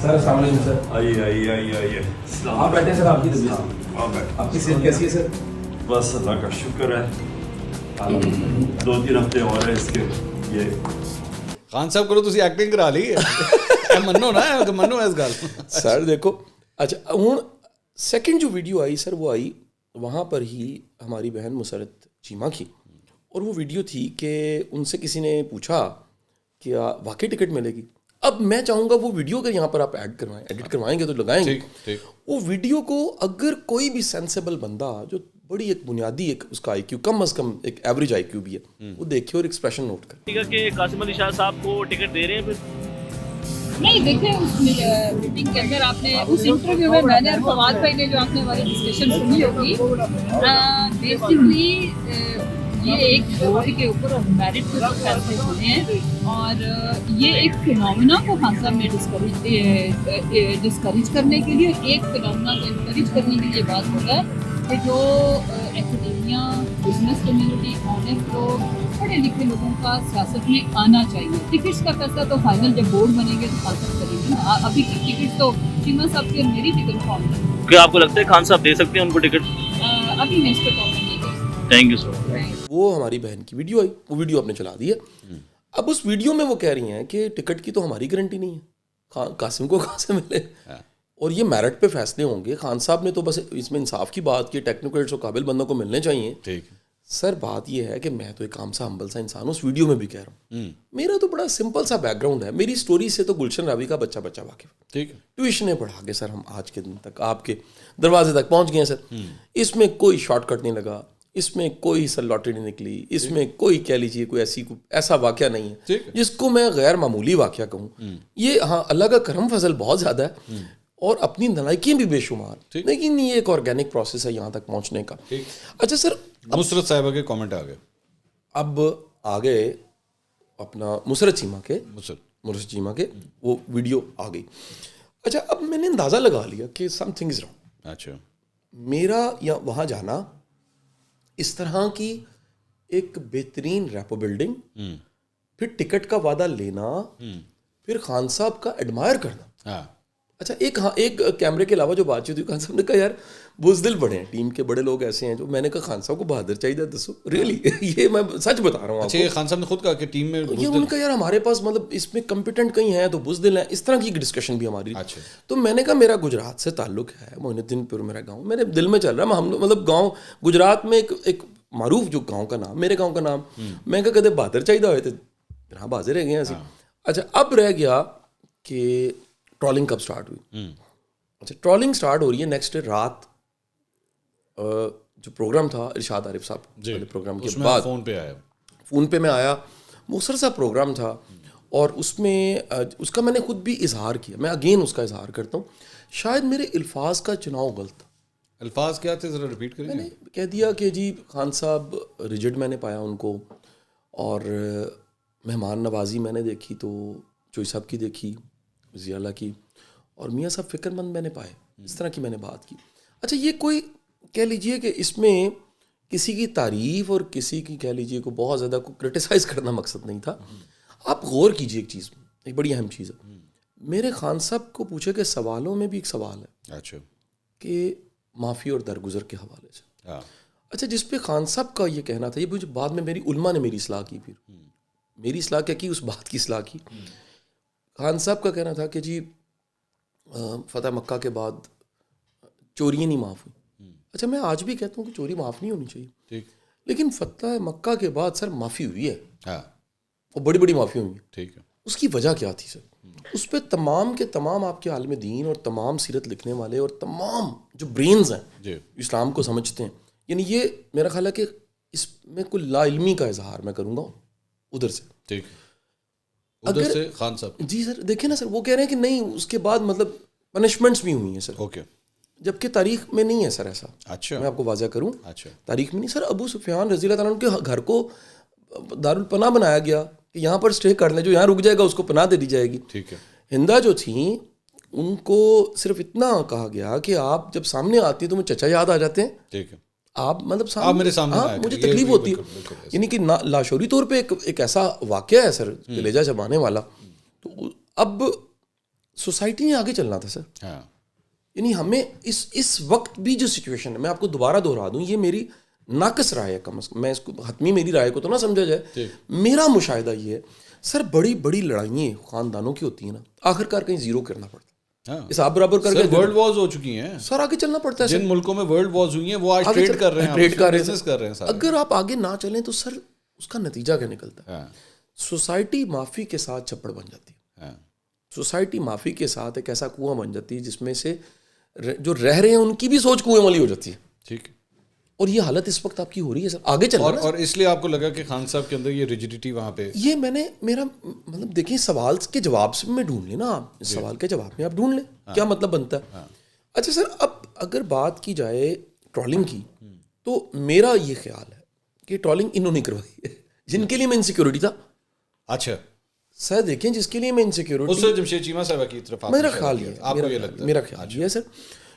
سر السلام علیکم. سر آئیے آپ بیٹھے سر. آپ کی طبیعت, آپ کی صحت کیسی ہے سر؟ بس اللہ کا شکر ہے, 2-3 ہفتے اور ہے اس کے. یہ خان صاحب کرو تسی ایکٹنگ کرا لی ہے, منو نا منو اس گل. سر دیکھو اچھا ہوں سیکنڈ جو ویڈیو آئی سر, وہ آئی وہاں پر ہی ہماری بہن مسرت چیمہ کی, اور وہ ویڈیو تھی کہ ان سے کسی نے پوچھا کہ واقعی ٹکٹ ملے گی. اب میں چاہوں گا وہ ویڈیو اگر یہاں پر آپ ایڈٹ کروائیں گے تو لگائیں گے وہ ویڈیو کو. اگر کوئی بھی سینسیبل بندہ جو بڑی ایک بنیادی ایک اس کا آئی کیو کم از کم ایک ایوریج آئی کیو بھی ہے, وہ دیکھے اور ایکسپریشن نوٹ کرے. کہ قاسم علی شاہ صاحب کو ٹکٹ دے رہے ہیں پھر نہیں دیکھیں اس میٹنگ کے اندر آپ نے اس انٹرویو میں نے اور فواد بھائی نے جو آپ نے ہماری ڈسکشن سنی ہوگی, بیسکلی یہ ایک بورڈ کے اوپر اور میرٹ کے اوپر فیصلے ہونے ہیں, اور یہ ایک فنومینا کو خان صاحب نے ڈسکریج کرنے کے لیے, ایک فنومینا کو انکریج کرنے کے لیے بات ہوتا ہے کہ جو ایکیڈیمیا, بزنس کمیونٹی, آنیسٹ لوگ, پڑھے لکھے لوگوں کا سیاست میں آنا چاہیے. ٹکٹس کا فیصلہ تو فائنل جب بورڈ بنے گے تو خان صاحب کریں گے نا. ابھی ٹکٹ تو چیمہ صاحب کی میری ٹکٹ فارم ہے. کیا آپ کو لگتا ہے خان صاحب دے سکتے ہیں ان کو ٹکٹ؟ ابھی میں اس پہ کامنٹ نہیں کر سکتی. تھینک یو سو مچ. وہ ہماری بہن کی ویڈیو آئی, وہ ویڈیو آپ نے چلا دی ہے. اب اس ویڈیو میں وہ کہہ رہی ہیں کہ ٹکٹ کی تو ہماری گارنٹی نہیں ہے, قاسم کو کہاں سے ملے, اور یہ میرٹ پہ فیصلے ہوں گے. خان صاحب نے تو بس اس میں انصاف کی بات کی, ٹیکنیکلس اور قابل بندوں کو ملنے چاہیے. سر بات یہ ہے کہ میں تو ایک عام سا ہمبل سا انسان ہوں, اس ویڈیو میں بھی کہہ رہا ہوں. میرا تو بڑا سمپل سا بیک گراؤنڈ ہے. میری سٹوری سے تو گلشن راوی کا بچہ واقف. ٹھیک ہے, ٹیوشنیں پڑھا کے سر ہم آج کے دن تک آپ کے دروازے تک پہنچ گئے ہیں سر. اس میں کوئی شارٹ کٹ نہیں لگا, اس میں کوئی سر لاٹری نہیں نکلی, اس میں کوئی کہہ لیجیے کوئی ایسا واقعہ نہیں ہے جس کو میں غیر معمولی واقعہ کہوں. یہ ہاں اللہ کا کرم فضل بہت زیادہ ہے. اور اپنی نالائکیاں بھی بے شمار، لیکن یہ ایک آرگینک پروسیس ہے یہاں تک پہنچنے کا. اچھا سر، مسرت صاحبہ کے کامنٹ آ گئے. اب آگے اپنا مسرت چیمہ کے وہ ویڈیو آ گئی. اچھا اب میں نے اندازہ لگا لیا کہ سم تھنگ از رانگ. اچھا میرا یا وہاں جانا، اس طرح کی ایک بہترین ریپو بلڈنگ، پھر ٹکٹ کا وعدہ لینا، پھر خان صاحب کا ایڈمائر کرنا. اچھا ایک کیمرے کے علاوہ جو بات چیت ہوئی، خان صاحب نے کہا یار بزدل بڑے ہیں، ٹیم کے بڑے لوگ ایسے ہیں جو، میں نے کہا خان صاحب کو بہادر چاہیے دسو ریئلی یہ میں سچ بتا رہا ہوں. اچھا یہ خان صاحب نے خود کہا کہ ٹیم میں یہ ان کا یار ہمارے پاس مطلب اس میں کمپیٹنٹ کہیں ہیں تو بزدل ہیں، اس طرح کی ڈسکشن بھی ہماری. تو میں نے کہا میرا گجرات سے تعلق ہے، معین الدین پور میرا گاؤں، میرے دل میں چل رہا ہے، ہم مطلب گاؤں گجرات میں ایک معروف جو گاؤں کا نام، میرے گاؤں کا نام، میں کہا کدے بہادر چاہیے ہوئے تھے ہاں بازے رہ گئے ہیں ایسے. اچھا اب رہ گیا کہ ٹرالنگ کب سٹارٹ ہوئی. اچھا ٹرالنگ سٹارٹ ہو رہی ہے نیکسٹ ڈے رات، جو پروگرام تھا ارشاد عارف صاحب والے پروگرام کے بعد فون پہ میں آیا، مؤثر سا پروگرام تھا، اور اس میں اس کا میں نے خود بھی اظہار کیا، میں اگین اس کا اظہار کرتا ہوں، شاید میرے الفاظ کا چناؤ غلط تھا. الفاظ کیا تھے ذرا ریپیٹ کریں. میں نے کہہ دیا کہ جی خان صاحب ریجڈ میں نے پایا ان کو، اور مہمان نوازی میں نے دیکھی تو چوئی صاحب کی دیکھی، وزیر اعلیٰ کی، اور میاں صاحب فکر مند میں نے پائے، اس طرح کی میں نے بات کی. اچھا یہ کوئی کہہ لیجئے کہ اس میں کسی کی تعریف اور کسی کی کہہ لیجئے کو بہت زیادہ کو کرٹیسائز کرنا مقصد نہیں تھا. آپ غور کیجئے ایک چیز، ایک بڑی اہم چیز ہے، میرے خان صاحب کو پوچھے کہ سوالوں میں بھی ایک سوال ہے اچھا کہ معافی اور درگزر کے حوالے سے. اچھا جس پہ خان صاحب کا یہ کہنا تھا، یہ مجھے بعد میں میری علماء نے میری اصلاح کی، پھر میری اصلاح کیا کی، اس بات کی اصلاح کی. خان صاحب کا کہنا تھا کہ جی فتح مکہ کے بعد چوریاں نہیں معاف ہوئی. اچھا میں آج بھی کہتا ہوں کہ چوری معاف نہیں ہونی چاہیے، لیکن فتح مکہ کے بعد سر معافی ہوئی ہے، اور بڑی بڑی معافی ہوئی ہیں. ٹھیک ہے. اس کی وجہ کیا تھی سر؟ اس پہ تمام کے تمام آپ کے عالم دین اور تمام سیرت لکھنے والے اور تمام جو برینز ہیں اسلام کو سمجھتے ہیں، یعنی یہ میرا خیال ہے کہ اس میں کوئی لا علمی کا اظہار میں کروں گا ادھر سے. ٹھیک ادھر سے خان صاحب جی سر دیکھیں نا سر، وہ کہہ رہے ہیں کہ نہیں اس کے بعد مطلب پنشمنٹس بھی ہوئی ہیں سر. اوکے. جبکہ تاریخ میں نہیں ہے سر ایسا. اچھا میں آپ کو واضح کروں، اچھا تاریخ میں نہیں سر. ابو سفیان رضی اللہ تعالیٰ عنہ کے گھر کو دارالپناہ بنایا گیا کہ یہاں پر اسٹے کر لیں، جو یہاں رک جائے گا اس کو پناہ دے دی جائے گی. ٹھیک ہے. ہندا جو تھیں ان کو صرف اتنا کہا گیا کہ آپ جب سامنے آتی ہیں تو مجھے چچا یاد آ جاتے ہیں. ٹھیک ہے. آپ مطلب میرے سامنے مجھے تکلیف ہوتی ہے، یعنی کہ لاشعوری طور پہ ایک ایسا واقعہ ہے سر کلیجہ جمانے والا. تو اب سوسائٹی نے آگے چلنا تھا سر. یعنی ہمیں اس وقت بھی جو سچویشن ہے، میں آپ کو دوبارہ دہرا دوں، یہ میری ناقص رائے ہے، کم از کم میں اس کو حتمی میری رائے کو تو نہ سمجھا جائے. میرا مشاہدہ یہ ہے سر، بڑی بڑی لڑائیاں خاندانوں کی ہوتی ہیں نا، آخر کار کہیں زیرو کرنا پڑتا ہے. اس آپ برابر کر کے ورلڈ وارز ہو چکی ہیں سر، آگے چلنا پڑتا ہے. جن ملکوں میں ورلڈ وارز ہوئی ہیں وہ آج ٹریڈ کر رہے ہیں، بزنس کر رہے ہیں. اگر آپ آگے نہ چلیں تو سر اس کا نتیجہ کیا نکلتا ہے؟ سوسائٹی معافی کے ساتھ چھپڑ بن جاتی ہے. سوسائٹی معافی کے ساتھ ایک ایسا کنواں بن جاتی ہے جس میں سے جو رہ رہے ہیں ان کی بھی سوچ کنویں والی ہو جاتی ہے. ٹھیک. اور یہ حالت اس وقت آپ کی ہو رہی ہے سر، آگے چل رہا ہے. اور اس لیے آپ کو لگا کہ خان صاحب کے اندر یہ ریجیڈیٹی وہاں پہ، یہ میں نے میرا مطلب دیکھیں سوال کے جواب سے میں ڈھونڈ لیں نا، آپ سوال کے جواب میں آپ ڈھونڈ لیں کیا مطلب بنتا ہے. اچھا سر، اب اگر بات کی جائے ٹرالنگ کی تو میرا یہ خیال ہے کہ ٹرالنگ انہوں نے کروائی ہے جن کے لیے میں انسیکیورٹی تھا. اچھا سر دیکھیں جس کے لیے میں انسیکیورٹی، اس سے جمشید چیمہ صاحبہ کی طرف میرا خیال یہ آپ کو یہ لگتا ہے؟ میرا خیال یہ ہے سر،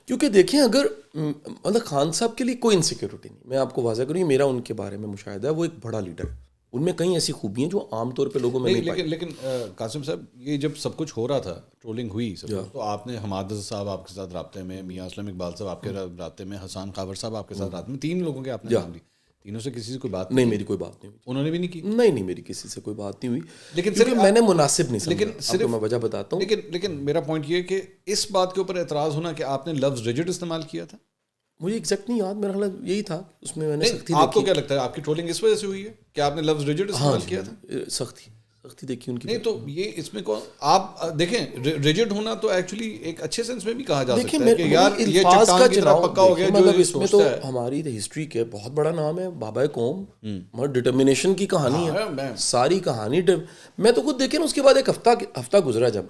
کیونکہ دیکھیں اگر مطلب خان صاحب کے لیے کوئی انسیکیورٹی نہیں، میں آپ کو واضح کروں، یہ میرا ان کے بارے میں مشاہدہ ہے، وہ ایک بڑا لیڈر ہے، ان میں کئی ایسی خوبیاں جو عام طور پہ لوگوں میں نہیں پائی. لیکن قاسم صاحب، یہ جب سب کچھ ہو رہا تھا، ٹرولنگ ہوئی سب، تو آپ نے حماد صاحب آپ کے ساتھ رابطے میں، میاں اسلم اقبال صاحب آپ کے رابطے میں، حسان خاور صاحب آپ کے ساتھ رابطے میں، 3 لوگوں کے آپ نے نام لی، تینوں سے کسی سے کوئی بات نہیں؟ میری کوئی بات نہیں ہوئی. انہوں نے بھی نہیں کی؟ نہیں میری کسی سے کوئی بات نہیں ہوئی، لیکن صرف میں نے مناسب نہیں سمجھا. لیکن صرف میں وجہ بتاتا ہوں. لیکن میرا پوائنٹ یہ ہے کہ اس بات کے اوپر اعتراض ہونا کہ آپ نے لفظ ریجڈ استعمال کیا تھا. مجھے ایگزیکٹ نہیں یاد، میرا خیال یہی تھا، اس میں نے سختی. آپ کو کیا لگتا ہے آپ کی ٹرولنگ اس وجہ سے ہوئی ہے کہ آپ نے لفظ ریجڈ استعمال کیا تھا؟ سختی دیکھی ان کی. نہیں تو یہ اس میں آپ دیکھیں، ریجڈ ہونا تو ایکچولی ایک اچھے سینس میں بھی کہا جا سکتا ہے کہ یار یہ چٹان کی طرح پکا ہو گیا. مطلب اس میں تو ہماری ہسٹری کے بہت بڑا نام ہے، بابا قوم، ڈٹرمنیشن کی کہانی ہے ساری کہانی. میں تو خود دیکھیں نا، اس کے بعد ایک ہفتہ گزرا جب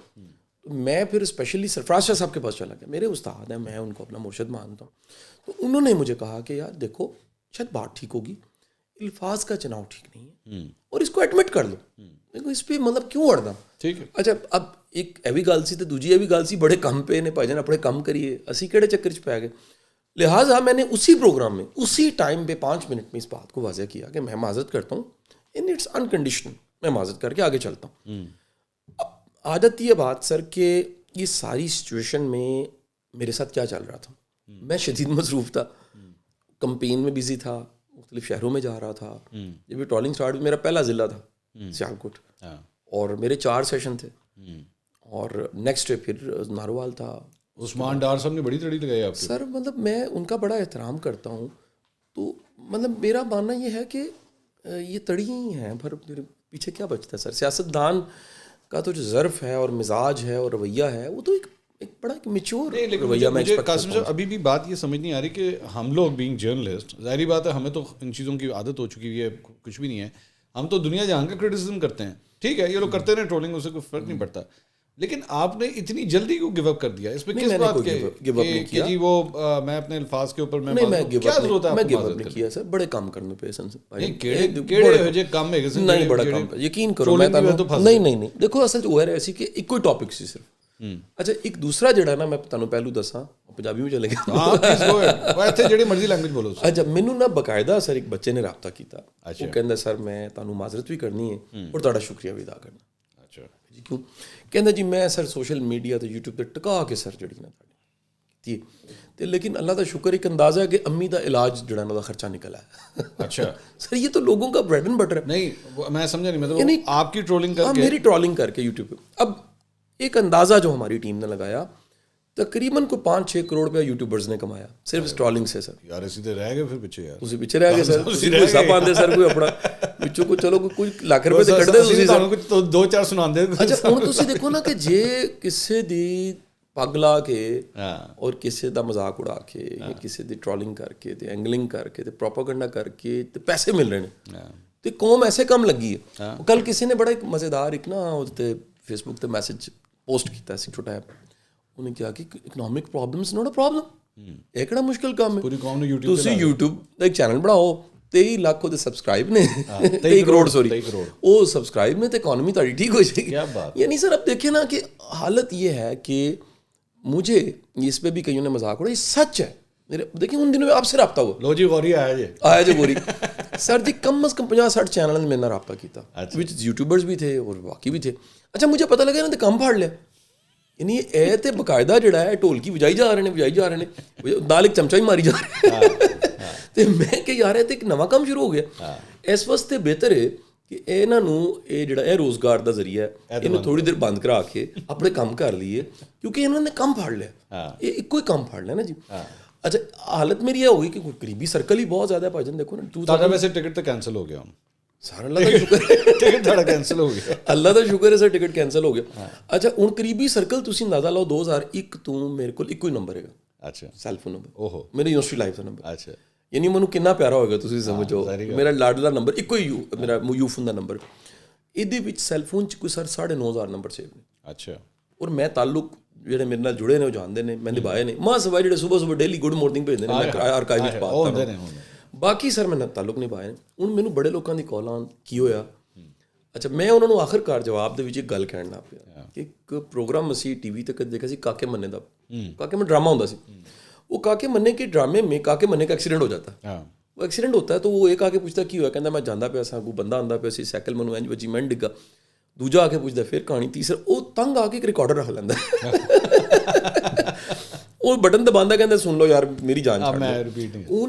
میں پھر اسپیشلی سرفراز شاہ صاحب کے پاس چلا گیا, میرے استاد ہیں, میں ان کو اپنا مرشد مانتا ہوں. تو انہوں نے مجھے کہا کہ یار دیکھو شاید بات ٹھیک ہوگی, الفاظ کا چناؤ ٹھیک نہیں ہے, اور اس کو ایڈمٹ کر لو, دیکھو اس پہ مطلب کیوں اڑنا. ٹھیک ہے. اچھا اب ایک یہ بھی گل سی تو دوجی یہ بھی گل سی, بڑے کم پے نے بھائی جان اپنے کم کریے, اسی کہڑے چکر چ پی گئے. لہٰذا میں نے اسی پروگرام میں اسی ٹائم پہ 5 منٹ میں اس بات کو واضح کیا کہ میں معذرت کرتا ہوں, ان اٹس انکنڈیشنل, میں معذرت کر کے آگے چلتا ہوں. عادت یہ بات سر کہ یہ ساری سچویشن میں میرے ساتھ کیا چل رہا تھا, میں شدید مصروف تھا, کمپین میں بزی تھا, مختلف شہروں میں جا رہا تھا. جب یہ ٹرالنگ سٹارٹ ہوئی, میرا پہلا ضلع تھا سیالکوٹ, اور میرے 4 سیشن تھے, اور نیکسٹ ڈے پھر ناروال تھا. عثمان ڈار صاحب نے بڑی تڑی لگائی آپ کو. سر مطلب میں ان کا بڑا احترام کرتا ہوں, تو مطلب میرا ماننا یہ ہے کہ یہ تڑی ہی ہیں, پر پیچھے کیا بچتا ہے سر. سیاستدان کا تو جو ظرف ہے اور مزاج ہے اور رویہ ہے وہ تو ایک بڑا میچور رویہ. مجھے قاسم صاحب ابھی بھی بات یہ سمجھ نہیں آ رہی کہ ہم لوگ بینگ جرنلسٹ, ظاہری بات ہے ہمیں تو ان چیزوں کی عادت ہو چکی ہے, کچھ بھی نہیں ہے, ہم تو دنیا جہاں کا کرٹیسزم کرتے ہیں, ٹھیک ہے یہ لوگ کرتے رہے ٹرولنگ, اس سے کوئی فرق نہیں پڑتا, لیکن آپ نے اتنی جلدی کیوں گیو اپ کر دیا اس پہ؟ کس بات کہ جی وہ میں اپنے الفاظ کے اوپر میں کیا ضرورت ہے؟ میں گیو اپ نہیں کیا سر, بڑے کام کرنے پہ کیڑے کام ہے نہیں, بڑا کام, یقین کرو میں نہیں دیکھو اصل جو ہے ایسی کہ ایک کوئی ٹاپک سی صرف. اچھا ایک دوسرا جڑا نا میں تمہیں پہلو دساں, پنجابی میں چلے گیا, جڑی مرضی لینگویج بولو. اچھا مینوں نا باقاعدہ سر ایک بچے نے رابطہ کیتا, وہ کہندا سر میں تانوں معذرت بھی کرنی ہے اور تہاڈا شکریہ بھی ادا کرنا. اچھا جی کیوں کہندا جی میں سر سوشل میڈیا تے یوٹیوب تے ٹکا کے سر جڑی نا تھی تے, لیکن اللہ کا شکر ایک اندازہ ہے کہ امی دا علاج جڑا نا دا خرچہ نکلا ہے. اچھا سر یہ تو لوگوں کا بریڈ اینڈ بٹر ہے. نہیں میں سمجھا نہیں, مطلب آپ کی ٹرولنگ کر کے, میری ٹرولنگ کر کے یوٹیوب پہ. اب ایک اندازہ جو ہماری ٹیم نے لگایا, تقریباً کو 5-6 کروڑ روپیہ یوٹیوبرز نے کمایا صرف اس ٹرولنگ سے. سر یار اسی تے رہ گئے پھر پیچھے, یار اسی پیچھے رہ گئے سر, کوئی سب آندے سر, کوئی اپنا بچوں کو چلو کوئی لاکھ روپے تے کٹ دے تسی سر, کچھ تو 2-4 سناندے. اچھا ہن تسی دیکھو نا کہ جے کسے دی پگ لا کے اور کسے دا مذاق اڑا کے یا کسے دی ٹرولنگ کر کے تے اینگلنگ کر کے تے پروپیگنڈا کر کے تے پیسے مل رہے ہیں تے قوم ایسے کم لگی ہے. کل کسی نے بڑا ایک مزیدار ایک نا تے فیس بک تے میسج پوسٹ کیتا سی چھوٹا ہے, انہیں کہا کہ economic problems not a problem, یہ کہڑا مشکل کام ہے. پوری قوم نے یوٹیوب تسی یوٹیوب دا ایک چینل بناؤ, 23 لاکھ دے سبسکرائب نے, 23 کروڑ سوری وہ سبسکرائب نے, تو اکانومی تاری ٹھیک ہو جائے گی. یعنی سر اب دیکھیں نا کہ حالت یہ ہے کہ مجھے اس پہ بھی کئیوں نے مذاق اڑا, یہ سچ ہے. دیکھیں ان دنوں میں آپ سے رابطہ ہوا, لو جی غوری آیا جی غوری سر جی کم از کم 50-60 چینل میں نے رابطہ کیتا, وچ یوٹیوبرز بھی تھے اور باقی بھی تھے. اچھا مجھے پتہ لگا نا تو کم پھاڑ لیا, یعنی اے تے باقاعدہ جڑا ہے ڈھولکی بجائی جا رہے ہیں نال ایک چمچا ہی ماری جا رہے ہیں. تے میں کہ یار تے ایک نواں کام شروع ہو گیا. اس واسطے بہتر ہے کہ انہاں نوں اے جڑا اے روزگار دا ذریعہ ہے, انہوں تھوڑی دیر بند کرا کے اپنے کام کر لیے, کیونکہ انہوں نے کم پھاڑ لیا, یہ ایک کوئی کام پھاڑ لیا نا جی. اچھا حالت میری یہ ہوگی کہ قریبی سرکل ہی بہت زیادہ ہے بھائی جان. دیکھو نا ویسے ٹکٹ تو کینسل ہو گیا, سر اللہ کا شکر ہے ٹکٹ تھوڑا کینسل ہو گیا, اللہ کا شکر ہے سر ٹکٹ کینسل ہو گیا. اچھا ہوں قریبی سرکل تسی اندازہ لاؤ 2001 تو میرے کو ایک ہی نمبر ہے. اچھا سیل فون نمبر, اوہو میرے یونیورسٹی لائف کا نمبر. اچھا یعنی مینوں کنا پیارا ہوگا تسی سمجھو, میرا لاڈلا نمبر ایک ہی میرا یو فون کا نمبر, یہ سیل فون چ کوئی سر 9,500 نمبر سیو نے. اچھا اور میں تعلق جڑے میرے نال جڑے نے وہ جانتے ہیں, میں نبھائے نے, ماں سوائے جڑے صبح ڈیلی گڈ مارننگ بھیجتے ہیں, میں آرکائیو وچ پاتا ہوں, باقی سر میں تعلق نبھائے نے. ہن مینوں بڑے لوکاں دی کال آن کی ہویا. اچھا میں انہوں نے آخر کار جواب دے وچ ایک گل کہنا پیا کہ ایک پروگرام اسی ٹی وی تے دیکھا سی کاکے مننے دا, کاکے میں ڈرامہ ہوندا سی. وہ کاکے مننے کے ڈرامے میں کاکے مننے کا ایکسیڈنٹ ہو جاتا ہے. وہ ایکسیڈنٹ ہوتا ہے تو وہ ایک آ کے پوچھتا کی ہوا, کہندا میں جاندا پیا سا, کوئی بندہ آندا پیا سی, سائیکل منوں انج وجی, میں ڈگا. دوجا آ کے پوچھتا پھر کہانی, تیسرا وہ تنگ آ کے ایک ریکارڈر رکھ لیندا, وہ بٹن دباندا, کہندا سن لو یار میری جان چھاڑ.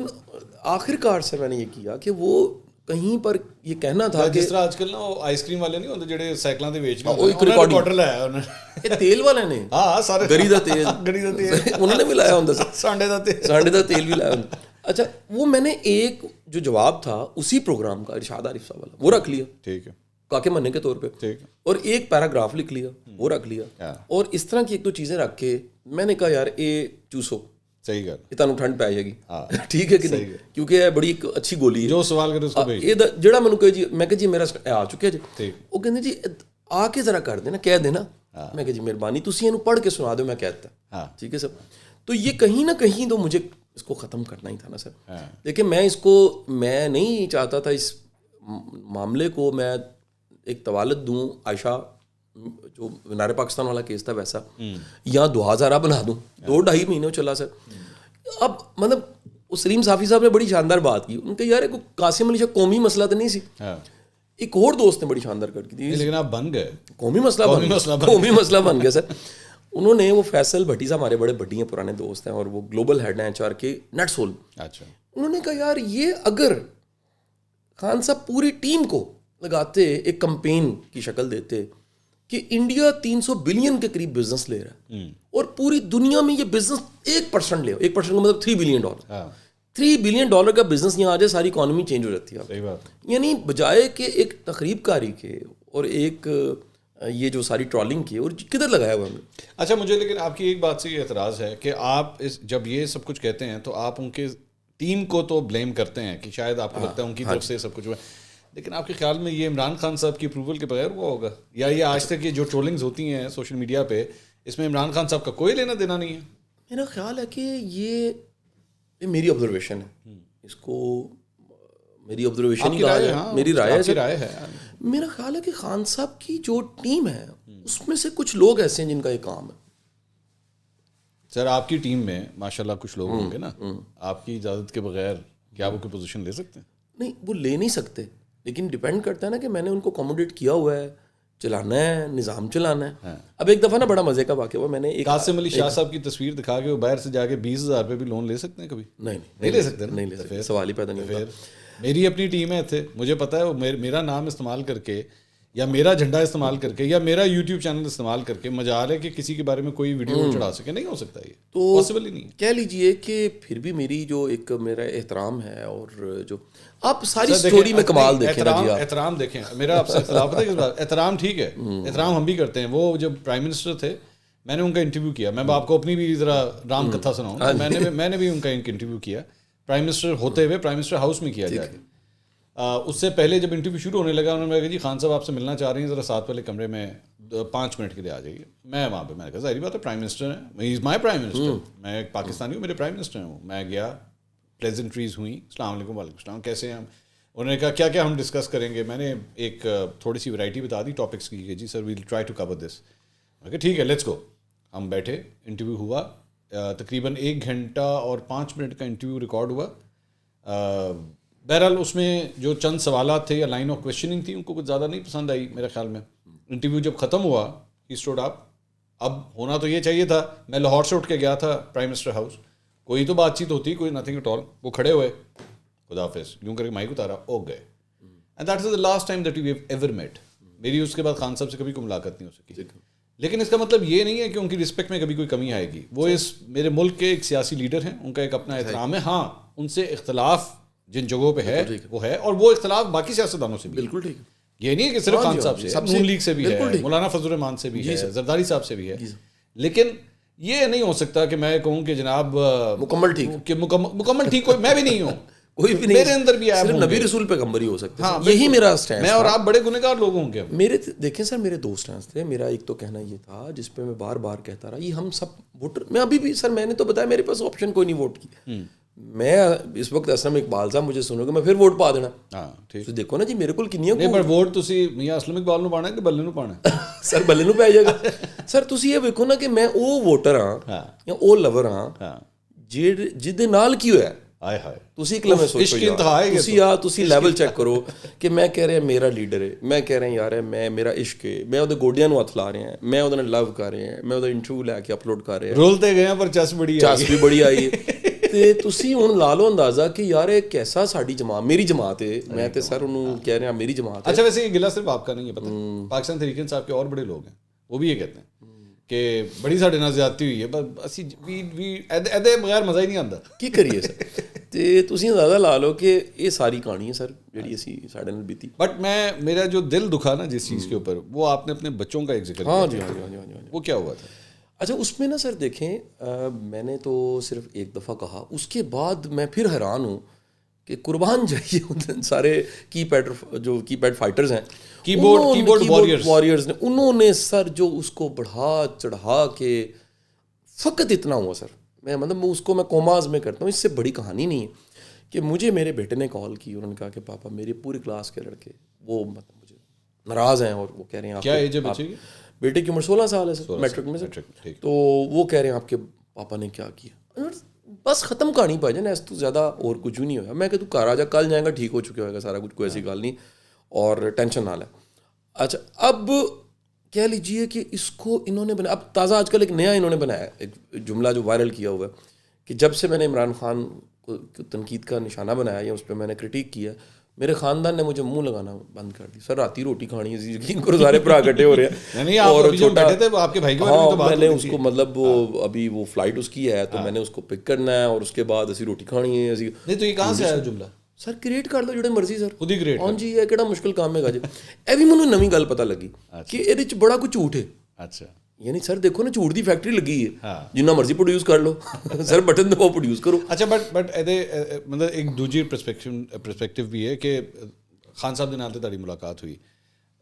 آخر کار سے میں نے یہ کیا کہ وہ کہیں پر یہ کہنا تھا کہ جس طرح آج کل نا آئس کریم والے نہیں ہوندے جڑے سائیکلاں تے بیچ رہے ہوندے, ریکارڈر لایا انہوں نے, یہ تیل والے نے, ہاں سارے گری دا تیل انہوں نے بھی لایا ہوندا سی, سانڈے دا تیل بھی لایا ہوندا. اچھا وہ میں نے ایک جو جواب تھا اسی پروگرام کا ارشاد عارف صاحب والا وہ رکھ لیا, ٹھیک ہے, کاکے مننے کے طور پہ, اور ایک پیراگراف لکھ لیا وہ رکھ لیا, اور اس طرح کی ایک دو چیزیں رکھ کے میں نے کہا یار اے چوسو, صحیح گل, یہ تانوں ٹھنڈ پی جائے گی, ٹھیک ہے کہ نہیں, کیونکہ یہ بڑی ایک اچھی گولی ہے, جو سوال کرے اس کو بھیج. یہ جڑا مینوں کہے جی, میں کہ جی میرا آ چکے جی, وہ کہندے جی آ کے ذرا کر دینا, کہہ دینا میں کہ جی مہربانی تسی اینو پڑھ کے سنا دو میں کہتا ہاں ٹھیک ہے سر. تو یہ کہیں نہ کہیں تو مجھے اس کو ختم کرنا ہی تھا نا سر. لیکن میں اس کو میں نہیں چاہتا تھا اس معاملے کو میں ایک طوالت دوں عائشہ جو مینار پاکستان والا کیس تھا ویسا یا دعا زارا بنا دوں. 2-2.5 مہینے چلا سر. اب مطلب سلیم صافی صاحب نے بڑی شاندار بات کی. ان کا یار قاسم علی شاہ قومی مسئلہ تو نہیں سی, ایک اور دوست نے بڑی شاندار کر کی تھی, لیکن آپ بن گئے قومی مسئلہ بن گیا سر. انہوں نے وہ فیصل بھٹی صاحب ہمارے بڑے بڈی ہیں, پرانے دوست ہیں اور وہ گلوبل ہیڈ ہیں HR کے نیٹ سول. اچھا انہوں نے کہا یار یہ اگر خان صاحب پوری ٹیم کو لگاتے ایک کمپین کی شکل دیتے کہ انڈیا 300 بلین کے قریب بزنس لے رہا ہے اور پوری دنیا میں یہ بزنس 1% لے, 1% کا مطلب $3 بلین, $3 بلین کا بزنس یہاں آ جائے, ساری اکانومی چینج ہو جاتی ہے. صحیح بات. یعنی بجائے کہ ایک تقریب کاری کے اور ایک یہ جو ساری ٹرالنگ کی اور کدھر لگایا ہوا ہم نے. اچھا مجھے لیکن آپ کی ایک بات سے یہ اعتراض ہے کہ آپ جب یہ سب کچھ کہتے ہیں تو آپ ان کے ٹیم کو تو بلیم کرتے ہیں کہ شاید آپ کو لگتا ہے ان کی طرف سے سب کچھ ہوا, لیکن آپ کے خیال میں یہ عمران خان صاحب کی اپروول کے بغیر ہوا ہوگا, یا یہ آج تک یہ جو ٹرولنگز ہوتی ہیں سوشل میڈیا پہ اس میں عمران خان صاحب کا کوئی لینا دینا نہیں ہے؟ میرا خیال ہے کہ یہ میری آبزرویشن ہے, اس کو میری آبزرویشن ہی کہا جائے, میری رائے ہے. میرا خیال ہے کہ خان صاحب کی جو ٹیم ہے اس میں سے کچھ لوگ ایسے ہیں جن کا یہ کام ہے. سر آپ کی ٹیم میں ماشاءاللہ کچھ لوگ ہوں گے نا, آپ کی اجازت کے بغیر کیا وہ کوئی پوزیشن لے سکتے ہیں؟ نہیں وہ لے نہیں سکتے, لیکن ڈیپینڈ کرتا ہے نا کہ میں نے ان کو اکوموڈیٹ کیا ہوا ہے, چلانا ہے, نظام چلانا ہے. اب ایک دفعہ نا بڑا مزے کا واقعہ ہوا, میں نے ایک قاسم علی شاہ صاحب کی تصویر دکھا کے وہ باہر سے جا کے 20,000 روپے بھی لون لے سکتے ہیں کبھی؟ نہیں لے سکتے, نہیں لے سکتے, سوال ہی پیدا نہیں ہوتا. میری اپنی ٹیم ہے تھے, مجھے پتا ہے وہ میرا نام استعمال کر کے یا میرا جھنڈا استعمال کر کے یا میرا یوٹیوب چینل استعمال کر کے مجال ہے کہ کسی کے بارے میں کوئی ویڈیو چڑھا سکے, نہیں ہو سکتا, یہ تو پاسبل ہی نہیں. کہہ لیجئے کہ پھر بھی میری جو ایک میرا احترام ہے, اور جو آپ ساری سٹوری میں کمال دیکھیں نا جی, احترام دیکھیں, میرا آپ سے اختلاف ہے کس بات, احترام ٹھیک ہے, احترام ہم بھی کرتے ہیں. وہ جب پرائم منسٹر تھے میں نے ان کا انٹرویو کیا, میں آپ کو اپنی بھی ذرا رام کتھا سناؤں, میں نے بھی ان کا انٹرویو کیا پرائم منسٹر ہوتے ہوئے, پرائم منسٹر ہاؤس میں کیا جائے. اس سے پہلے جب انٹرویو شروع ہونے لگا انہوں نے کہا جی خان صاحب آپ سے ملنا چاہ رہی ہیں, ذرا ساتھ والے کمرے میں 5 منٹ کے لیے آ جائیے. میں وہاں پہ, میں نے کہا ظاہری بات ہے پرائم منسٹر ہیں, ہی از مائی پرائم منسٹر, میں ایک پاکستانی ہوں, میرے پرائم منسٹر ہیں وہ. میں گیا, پلیزنٹریز ہوئیں, السلام علیکم, وعلیکم السلام, کیسے ہیں ہم. انہوں نے کہا کیا کیا ہم ڈسکس کریں گے. میں نے ایک تھوڑی سی ورائٹی بتا دی ٹاپکس کی کہ جی سر ویل ٹرائی ٹو کور دس. میں کہا ٹھیک ہے لیٹس گو. ہم بیٹھے, انٹرویو ہوا, تقریباً 1 گھنٹہ اور 5 منٹ کا انٹرویو ریکارڈ ہوا. بہرحال اس میں جو چند سوالات تھے یا لائن آف کویشچننگ تھی ان کو کچھ زیادہ نہیں پسند آئی میرے خیال میں. انٹرویو جب ختم ہوا ہی اسٹوڈ اپ. اب ہونا تو یہ چاہیے تھا, میں لاہور سے اٹھ کے گیا تھا پرائم منسٹر ہاؤس, کوئی تو بات چیت ہوتی, کوئی نتھنگ ایٹ آل. وہ کھڑے ہوئے, خدا حافظ یوں کر کے مائک اتارا, او گئے. And that is the last time that we have ever met. میری اس کے بعد خان صاحب سے کبھی کوئی ملاقات نہیں ہو سکی. لیکن اس کا مطلب یہ نہیں ہے کہ ان کی رسپیکٹ میں کبھی کوئی کمی آئے گی. وہ اس میرے ملک کے ایک سیاسی لیڈر ہیں, ان کا ایک اپنا احترام ہے. ہاں ان سے اختلاف جن جگہوں پہ ہے وہ ہے, اور وہ اختلاف باقی سیاستدانوں سے بھی بالکل ٹھیک ہے. یہ نہیں ہے کہ صرف خان صاحب سے, نون لیگ سے بھی ہے, مولانا فضل الرحمان سے بھی ہے, زرداری صاحب سے بھی ہے. لیکن یہ نہیں ہو سکتا کہ میں کہوں کہ جناب مکمل ٹھیک, مکمل ٹھیک کوئی میں بھی نہیں ہوں, کوئی بھی نہیں, میرے اندر بھی صرف نبی رسول پیغمبر ہی ہو سکتے ہیں. یہی میرا سٹینڈ. میں اور آپ بڑے گنہگار لوگ ہوں گے. میرے دیکھیں سر میرے دو سٹینڈ تھے. میرا ایک تو کہنا یہ تھا جس پہ میں بار بار کہتا رہا, یہ ہم سب ووٹر, میں ابھی بھی سر میں نے تو بتایا میرے پاس آپشن کوئی نہیں ووٹ کی. میں اس وقت اسلم اقبال صاحب مجھے سنو گے میں پھر ووٹ پا دینا. ہاں ٹھیک, تو دیکھو نا جی میرے کو کنیاں نہیں, پر ووٹ تسی میاں اسلم اقبال نو پانا ہے کہ بلے نو پانا ہے؟ سر بلے نو پی جائے گا. سر تسی یہ ویکھو نا کہ میں او ووٹر ہاں یا او لور ہاں جہدے نال کی ہویا ہے. ہائے ہائے, تسی ایک لمحے سوچو, تسی لیول چیک کرو کہ میں کہہ رہا میرا لیڈر ہے, میں کہہ رہا یار میں میرا عشق ہے, میں وہ گوڈیاں نو ہتھ لا رہے ہیں, میں وہ لو کر رہے ہیں, میں وہ انٹرویو لے کے اپلوڈ کر رہے ہیں, رولتے گئے پر چس بھی بڑی آئی ہے. تے تسی ہن لا لو اندازہ کہ یار کیسا ساڈی جماعت, میری جماعت ہے, میں تے سر انہوں کہہ رہے ہیں میری جماعت ہے. اچھا ویسے یہ گلہ صرف آپ کا نہیں ہے, پتہ پاکستان تحریک انصاف کے اور بڑے لوگ ہیں, وہ بھی یہ کہتے ہیں کہ بڑی ساڈے نال زیادتی ہوئی ہے, بس اسی ایدے بغیر مزہ ہی نہیں آتا. کی کریے سر, تے تسی اندازہ لا لو کہ یہ ساری کہانی ہے سر جڑی اسی ساڈے نال بیتی. بٹ میرا جو دل دکھا نا جس چیز کے اوپر, وہ آپ نے اپنے بچوں کا ایک ذکر کیا. ہاں جی ہاں جی ہاں جی. وہ کیا ہوا تھا؟ اچھا اس میں نا سر دیکھیں, میں نے تو صرف ایک دفعہ کہا, اس کے بعد میں پھر حیران ہوں کہ قربان جائیے ان سارے کی پیڈ فائٹرز ہیں, کی بورڈ وارئرز نے, انہوں نے سر جو اس کو بڑھا چڑھا کے, فقط اتنا ہوا سر, میں مطلب اس کو میں کوماز میں کرتا ہوں, اس سے بڑی کہانی نہیں ہے کہ مجھے میرے بیٹے نے کال کی, انہوں نے کہا کہ پاپا میری پوری کلاس کے لڑکے وہ مطلب مجھے ناراض ہیں, اور وہ کہہ رہے ہیں کیا ایج ہے بچے کی؟ بیٹے کی عمر 16 سال ہے سر, میٹرک میں سر. تو وہ کہہ رہے ہیں آپ کے پاپا نے کیا کیا, بس ختم کہانی پا جائے نا, اس تو زیادہ اور کچھ بھی نہیں ہوگا. میں کہ تو گھر آ جا, کل جائیں گا ٹھیک ہو چکے ہوئے گا سارا کچھ, کوئی ایسی گال نہیں, اور ٹینشن نہ لیں. اچھا اب کہہ لیجیے کہ اس کو انہوں نے بنایا, اب تازہ آج کل ایک نیا انہوں نے بنایا ایک جملہ جو وائرل کیا ہوا ہے کہ جب سے میں نے عمران خان کو تنقید کا نشانہ بنایا یا اس پہ میں نے کرٹیک کیا, میرے خاندان نے مجھے منہ لگانا بند کر دی. سر راتی روٹی کھانی ہے, یقین کرو سارے بھرا اکٹھے ہو رہے ہیں, اور چھوٹا میں نے اس کو مطلب وہ ابھی وہ فلائٹ اس کی ہے تو میں نے اس کو پک کرنا ہے, اور اس کے بعد اسی روٹی کھانی ہے. نہیں تو یہ کہاں سے آیا جملہ؟ سر کریٹ کر لو جڑے مرضی سر, خود ہی کریٹ. ہاں جی, یہ کہڑا مشکل کام ہے جی. اے بھی مینوں نویں گل پتہ لگی کہ یہ بڑا کچھ جھوٹ ہے. اچھا یعنی سر دیکھو نا, جھوٹ دی فیکٹری لگی ہے, جننا مرضی پروڈیوس کر لو سر, بٹن دباؤ پروڈیوس کرو. اچھا بٹ مطلب ایک دوجی پرسپیکٹیو بھی ہے کہ خان صاحب دے نال تے تہاڈی ملاقات ہوئی,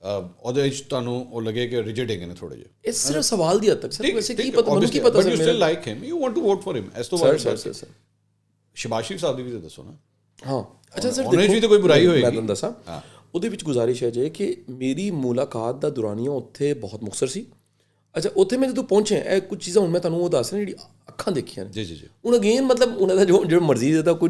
اودے وچ تانوں او لگے کہ ریجڈ ہیں تھوڑے جے, اس صرف سوال دی حد تک سر, ویسے کی پتہ, مجھے کی پتہ sir, still like him, you want to vote for him as تو سر. شباز شریف صاحب دی بھی دسو نا. ہاں اچھا سر, انہیں تو کوئی برائی ہوئے گی, میں دساں ਉਹਦੇ ਵਿੱਚ ਗੁਜ਼ਾਰਿਸ਼ ਹੈ ਜੇ ਕਿ ਮੇਰੀ ਮੁਲਾਕਾਤ ਦਾ ਦੌਰਾਨੀਆ ਉੱਥੇ ਬਹੁਤ ਮੁਖਤਸਰ ਸੀ. ਅੱਛਾ ਉੱਥੇ ਮੈਂ ਜਦੋਂ ਪਹੁੰਚਿਆ, ਇਹ ਕੁਝ ਚੀਜ਼ਾਂ ਹੁਣ ਮੈਂ ਤੁਹਾਨੂੰ ਉਹ ਦੱਸ ਰਿਹਾ ਜਿਹੜੀ ਅੱਖਾਂ ਦੇਖੀਆਂ ਨੇ. ਜੀ ਹੁਣ ਅਗੇਨ ਮਤਲਬ ਉਹਨਾਂ ਦਾ ਜੋ ਮਰਜ਼ੀ ਦਾ ਕੋਈ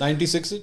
96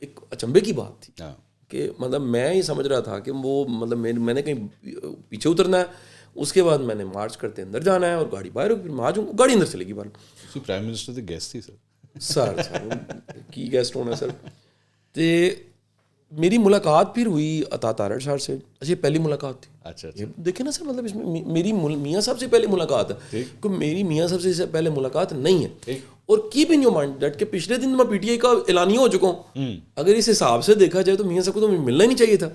ایک اچنبے کی بات تھی کہ مطلب میں یہ سمجھ رہا تھا کہ وہ مطلب میں نے کہیں پیچھے اترنا ہے, اس کے بعد میں نے مارچ کرتے اندر جانا ہے, اور گاڑی باہر ہوگی, میں آ جاؤں, گاڑی اندر چلے گی باہر. پرائم منسٹر دی گیسٹ تھی سر کی گیسٹ ہونا سر. تو میری ملاقات پھر ہوئی عطا تارڑ صاحب سے. اچھا پہلی ملاقات تھی. اچھا دیکھیں نا سر, مطلب اس میں میری میاں صاحب سے پہلے ملاقات ہے, کہ میری میاں صاحب سے پہلے ملاقات نہیں ہے. اور keep in your mind that کہ پچھلے دن میں پی ٹی آئی کا اعلانیہ ہو چکا ہوں. اگر اس حساب سے دیکھا جائے تو میاں صاحب کو تو ملنا ہی نہیں چاہیے تھا.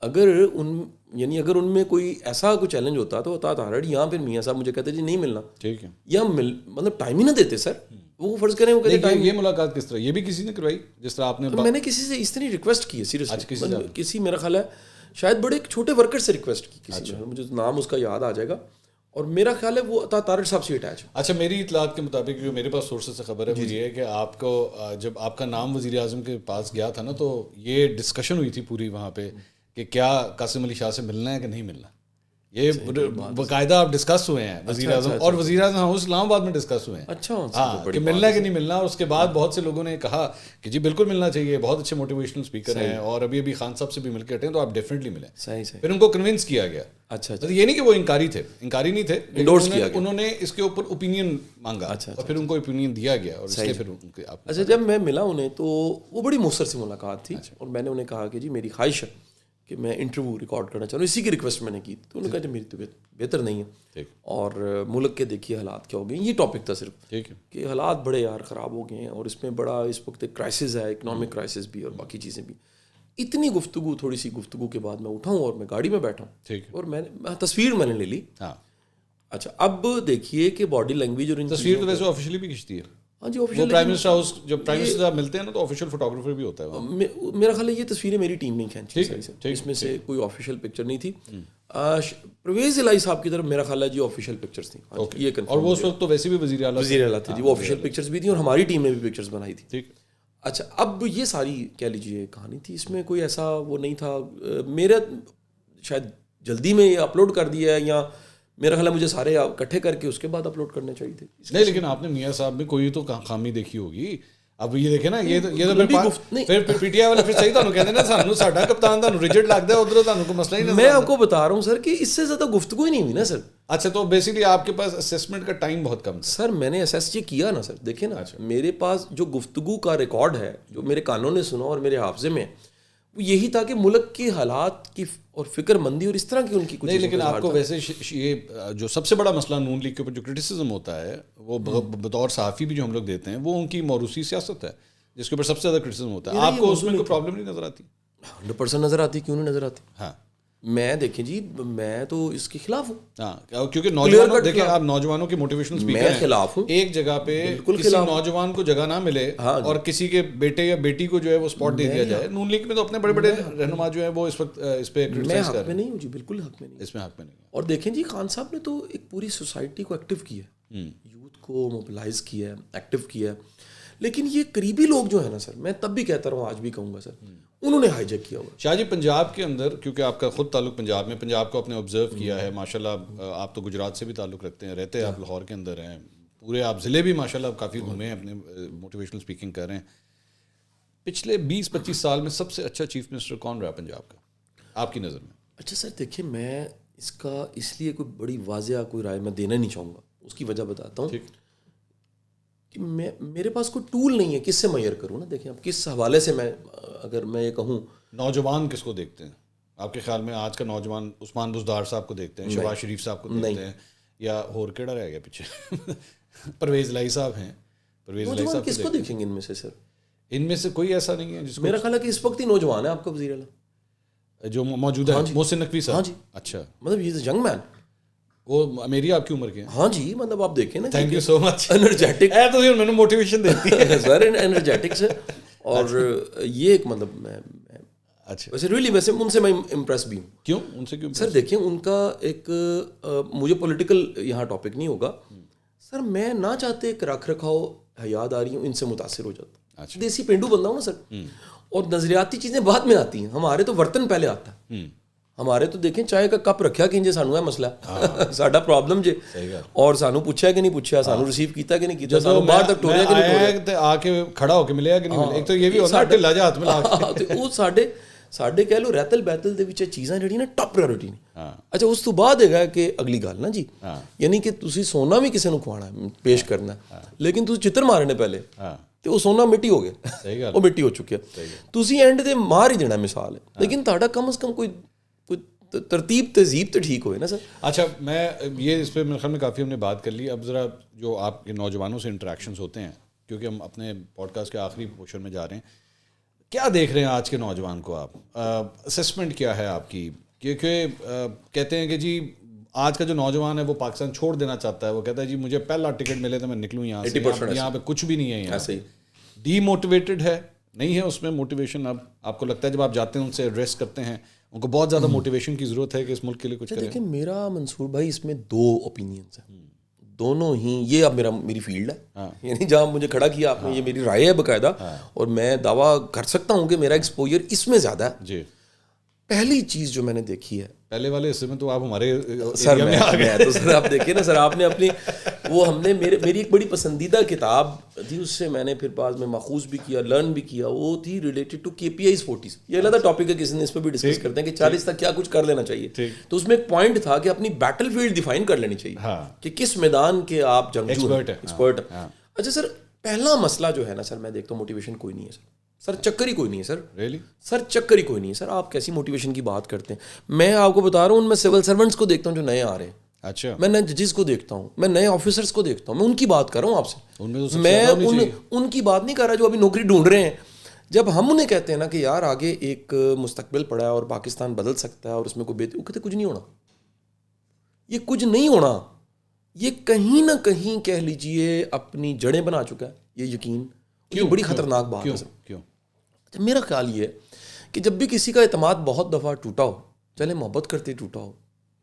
اگر ان میں کوئی ایسا کوئی چیلنج ہوتا تو عطا تارڑ یہاں پھر میاں صاحب مجھے کہتے جی نہیں ملنا, یا مطلب ٹائم ہی نہ دیتے سر. وہ فرض کریں وہ کہتے ٹائم. یہ ملاقات کس طرح, یہ بھی کسی نے کروائی جس طرح آپ نے؟ میں نے کسی سے اس طرح ریکویسٹ کی ہے سیریسلی, کسی میرا خیال ہے شاید بڑے ایک چھوٹے ورکر سے ریکویسٹ کی کسی نے, مجھے نام اس کا یاد آ جائے گا, اور میرا خیال ہے وہ عطا تارڑ صاحب سے اٹیچ. اچھا میری اطلاعات کے مطابق جو میرے پاس سورسز سے خبر ہے وہ یہ ہے کہ آپ کو جب آپ کا نام وزیر اعظم کے پاس گیا تھا نا, تو یہ ڈسکشن ہوئی تھی پوری وہاں پہ کہ کیا قاسم علی شاہ سے ملنا ہے کہ نہیں ملنا. یہ باقاعدہ آپ ڈسکس ہوئے ہیں وزیر اعظم, اور وزیر اعظم اسلام آباد میں ڈسکس ہوئے ہیں. اچھا ہاں کہ ملنا ہے کہ نہیں ملنا. اور اس کے بعد بہت سے لوگوں نے کہا کہ جی بالکل ملنا چاہیے, بہت اچھے موٹیویشنل اسپیکر ہیں, اور ابھی خان صاحب سے بھی مل کے ہٹے ہیں, تو آپ ڈیفینیٹلی ملیں. صحیح. پھر ان کو کنونس کیا گیا. اچھا یہ نہیں کہ وہ انکاری نہیں تھے, انہوں نے اس کے اوپر اوپینین مانگا, اور پھر ان کو اوپینین دیا گیا, اور اس لیے پھر. اچھا جب میں ملا انہیں تو وہ بڑی مختصر سی ملاقات تھی, اور میں نے انہیں کہا کہ جی میری خواہش ہے کہ میں انٹرویو ریکارڈ کرنا چاہوں, اسی کی ریکویسٹ میں نے کی. تو انہوں نے کہا کہ میری طبیعت بہتر نہیں ہے, اور ملک کے دیکھیے حالات کیا ہو گئے. یہ ٹاپک تھا صرف کہ حالات بڑے یار خراب ہو گئے ہیں, اور اس میں بڑا اس وقت ایک کرائسس ہے, اکنامک کرائسس بھی اور باقی چیزیں بھی. اتنی گفتگو, تھوڑی سی گفتگو کے بعد میں اٹھا ہوں اور میں گاڑی میں بیٹھا ہوں, اور میں نے تصویر میں نے لے لی. اچھا اب دیکھیے کہ باڈی لینگویج, اور تصویر تو ویسے آفیشلی بھی کھینچتی ہے. ہاں جی, آفیشیل پرائم منسٹر ہاؤس جب پرائم منسٹر صاحب ملتے ہیں نا تو آفیشیل فوٹوگرافر بھی ہوتا ہے. میرا خیال ہے یہ تصویریں میری ٹیم نے کھینچی, اس میں سے کوئی آفیشیل پکچر نہیں تھی. پرویز الہی صاحب کی طرف میرا خیال ہے جی آفیشیل پکچرز تھیں, اور وہ اس وقت تو ویسے بھی وزیر اعلیٰ تھے جی, وہ آفیشیل پکچرز بھی تھیں, اور ہماری ٹیم نے بھی پکچرز بنائی تھی. اچھا اب یہ ساری کہہ لیجیے کہانی تھی, اس میں کوئی ایسا وہ نہیں تھا. میرا شاید جلدی میں یہ اپلوڈ کر دیا ہے, یا میرا خیال ہے مجھے سارے اکٹھے کر کے اس کے بعد اپلوڈ کرنے چاہیے تھے. نہیں لیکن آپ نے میاں صاحب میں کوئی تو خامی دیکھی ہوگی. اب یہ دیکھیں نا, یہ تو پھر پی ٹی آئی والے پھر صحیح تانوں کہتے ہیں نا, سانوں ساڈا کپتان تانوں ریجڈ لگدا ہے, ادھر تانوں کوئی مسئلہ ہی نہیں. میں آپ کو بتا رہا ہوں سر کہ اس سے زیادہ گفتگو ہی نہیں ہوئی نا سر. اچھا تو بیسیکلی آپ کے پاس اسیسمنٹ کا ٹائم بہت کم تھا. سر میں نے ایس یہ کیا نا سر, دیکھیں نا میرے پاس جو گفتگو کا ریکارڈ ہے جو میرے کانوں نے سنا اور میرے حافظے میں, وہ یہی تھا کہ ملک کے حالات کی اور فکر مندی اور اس طرح کی ان کی کچھ. نہیں لیکن آپ کو ویسے یہ جو سب سے بڑا مسئلہ نون لیگ کے اوپر جو کرٹیسزم ہوتا ہے وہ بطور صحافی بھی جو ہم لوگ دیتے ہیں وہ ان کی موروثی سیاست ہے جس کے اوپر سب سے زیادہ کرٹیسزم ہوتا ہے. آپ کو اس میں کوئی پرابلم نہیں نظر آتی؟ 100% نظر آتی, کیوں نہیں نظر آتی. ہاں میں دیکھیں جی میں تو اس کے خلاف ہوں. ہاں کیونکہ نوجوانوں دیکھیں آپ نوجوانوں کی موٹیویشنل اسپیکر ہیں. میں خلاف ہوں. ایک جگہ پہ کسی نوجوان کو جگہ نہ ملے اور کسی کے بیٹے یا بیٹی کو جو ہے وہ سپورٹ دے دیا جائے. نون لیگ میں تو اپنے بڑے بڑے رہنما جو ہیں وہ اس وقت اس پہ کرٹیسائز کر رہے ہیں. میں حق میں نہیں ہوں جی, بالکل حق میں نہیں, اس میں حق میں نہیں. اور دیکھیں جی خان صاحب نے تو ایک پوری سوسائٹی کو ایکٹیو کیا ہے, یوتھ کو موبلائز کیا ہے, ایکٹیو کیا ہے. لیکن یہ قریبی لوگ جو ہیں نا سر, میں تب بھی کہتا رہا ہوں آج بھی کہوں گا سر, انہوں نے ہائی جیک کیا ہوا. شاہ جی پنجاب کے اندر کیونکہ آپ کا خود تعلق پنجاب میں, پنجاب کو آپ نے آبزرو کیا ہے ماشاءاللہ. آپ تو گجرات سے بھی تعلق رکھتے ہیں, رہتے ہیں آپ لاہور کے اندر ہیں, پورے آپ ضلع بھی ماشاءاللہ کافی گھومے ہیں, اپنے موٹیویشنل اسپیکنگ کر رہے ہیں. پچھلے 20-25 سال میں سب سے اچھا چیف منسٹر کون رہا پنجاب کا آپ کی نظر میں؟ اچھا سر دیکھیں میں اس کا اس لیے کوئی بڑی واضح کوئی رائے میں دینا نہیں چاہوں گا, اس کی وجہ بتاتا ہوں کہ میرے پاس کوئی ٹول نہیں ہے کس سے میئر کروں نا. دیکھیں اب کس حوالے سے میں اگر میں یہ کہوں, نوجوان کس کو دیکھتے ہیں آپ کے خیال میں آج کا نوجوان؟ عثمان بزدار صاحب کو دیکھتے ہیں, شہباز شریف صاحب کو دیکھتے ہیں, یا اور کیڑا رہ گیا پیچھے پرویز لائی صاحب ہیں. پرویز لائی صاحب کس کو دیکھیں گے ان میں سے سر؟ ان میں سے کوئی ایسا نہیں ہے جس کو میرا خیال ہے کہ اس وقت ہی نوجوان ہے آپ کا وزیر اعلیٰ جو موجود ہے محسن نقوی صاحب. ہاں جی, اچھا مطلب یہ ینگ مین, وہ میری آپ کی عمر کے ہیں. ہاں جی, مطلب آپ دیکھیں نا, thank you so much, energetic ہے تو میں نے موٹیویشن دیتی ہے سر, انرجیٹک سے. اور یہ ایک مطلب میں اچھا ویسے ریئلی ویسے ان سے میں امپریس بھی ہوں. کیوں ان سے کیوں سر دیکھیں ان کا ایک مجھے پولیٹیکل یہاں ٹاپک نہیں ہوگا سر, میں نہ چاہتے ایک رکھ رکھاؤ حیاداری ہوں ان سے متاثر ہو جاتا. دیسی پینڈو بندہ ہوں نا سر, اور نظریاتی چیزیں بعد میں آتی ہیں. ہمارے تو برتن پہلے آتا ہے. ہمارے تو دیکھیں چائے کا کپ رکھا کہ انجے سانو ہے مسئلہ ساڈا پرابلم جے, اور سانو پوچھا کہ نہیں پوچھا, سانو ریسیو کیتا کہ نہیں کیتا, سانو باہر تک ٹوریا کہ نہیں ٹوریا, آ کے کھڑا ہو کے ملیا کہ نہیں ملیا. ایک تو یہ بھی ہوتا ہے لا جا ہاتھ میں لا کے, وہ ساڈے کہہ لو رہتل بیتل دے وچ چیزاں جڑی نا ٹاپ پرائورٹی نے. اچھا اس تو بعد ہے کہ اگلی گل نا جی, یعنی کہ تسی سونا بھی کسی نو کھوانا ہے, پیش کرنا, لیکن تسی چتر مارنے پہلے تو وہ سونا مٹی ہو گیا, وہ مٹی ہو چکیا, تسی اینڈ تے مار ہی دینا مثال ہے. لیکن تہاڈا کم از کم کوئی ترتیب تہذیب تو ٹھیک ہوئے نا سر. اچھا میں یہ اس پہ میرے خیال میں کافی ہم نے بات کر لی. اب ذرا جو آپ کے نوجوانوں سے انٹریکشنز ہوتے ہیں, کیونکہ ہم اپنے پوڈ کاسٹ کے آخری پورشن میں جا رہے ہیں, کیا دیکھ رہے ہیں آج کے نوجوان کو آپ؟ اسیسمنٹ کیا ہے آپ کی؟ کیونکہ کہتے ہیں کہ جی آج کا جو نوجوان ہے وہ پاکستان چھوڑ دینا چاہتا ہے. وہ کہتا ہے جی مجھے پہلا ٹکٹ ملے تو میں نکلوں یہاں سے, یہاں پہ کچھ بھی نہیں ہے, یہاں سے ڈی موٹیویٹڈ ہے, نہیں ہے اس میں موٹیویشن. اب آپ کو لگتا ہے جب آپ جاتے ہیں ان سے ایڈریس کرتے ہیں, ان کو بہت زیادہ موٹیویشن کی ضرورت ہے کہ اس ملک کے لیے کچھ کریں؟ دیکھیں میرا منصور بھائی اس میں دو اوپینینس ہیں, دونوں ہی, یہ اب میری فیلڈ ہے, یعنی جہاں مجھے کھڑا کیا آپ نے, یہ میری رائے ہے باقاعدہ, اور میں دعویٰ کر سکتا ہوں کہ میرا ایکسپوجر اس میں زیادہ ہے. جی پہلی چیز جو میں نے دیکھی ہے, پہلے والے حصے میں تو آپ ہمارے سر میں تو سر آپ دیکھیں نا سر, آپ نے اپنی وہ ہم نے میری ایک بڑی پسندیدہ کتاب تھی, اس سے میں نے پھر بعد میں ماخوذ بھی کیا, لرن بھی کیا, وہ تھی ریلیٹڈ ٹو KPIs 40. یہ علیحدہ ٹاپک ہے, کسی نے اس پہ بھی ڈسکس کرتے ہیں کہ 40 تک کیا کچھ کر لینا چاہیے. تو اس میں ایک پوائنٹ تھا کہ اپنی بیٹل فیلڈ ڈیفائن کر لینی چاہیے کہ کس میدان کے آپ جنگجو ہیں, ایکسپرٹ ہیں. اچھا سر پہلا مسئلہ جو ہے نا سر, میں دیکھتا ہوں موٹیویشن کوئی نہیں ہے سر, چکر ہی کوئی نہیں ہے سر. ریئلی سر چکر ہی کوئی نہیں ہے سر. آپ کیسی موٹیویشن کی بات کرتے ہیں؟ میں آپ کو بتا رہا ہوں, ان میں سول سرونٹس کو دیکھتا ہوں جو نئے آ رہے ہیں. اچھا میں نئے ججز کو دیکھتا ہوں, میں نئے آفیسرس کو دیکھتا ہوں, میں ان کی بات کر رہا ہوں آپ سے. میں ان کی بات نہیں کر رہا جو ابھی نوکری ڈھونڈ رہے ہیں. جب ہم انہیں کہتے ہیں نا کہ یار آگے ایک مستقبل پڑا ہے اور پاکستان بدل سکتا ہے اور اس میں کوئی وہ کہتے کچھ نہیں ہونا, یہ کچھ نہیں ہونا, یہ کہیں نہ کہیں کہہ لیجئے اپنی جڑیں بنا چکا ہے یہ یقین. یہ بڑی خطرناک بات ہے. کیوں؟ میرا خیال یہ ہے کہ جب بھی کسی کا اعتماد بہت دفعہ ٹوٹا ہو, چلے محبت کرتے ٹوٹا ہو,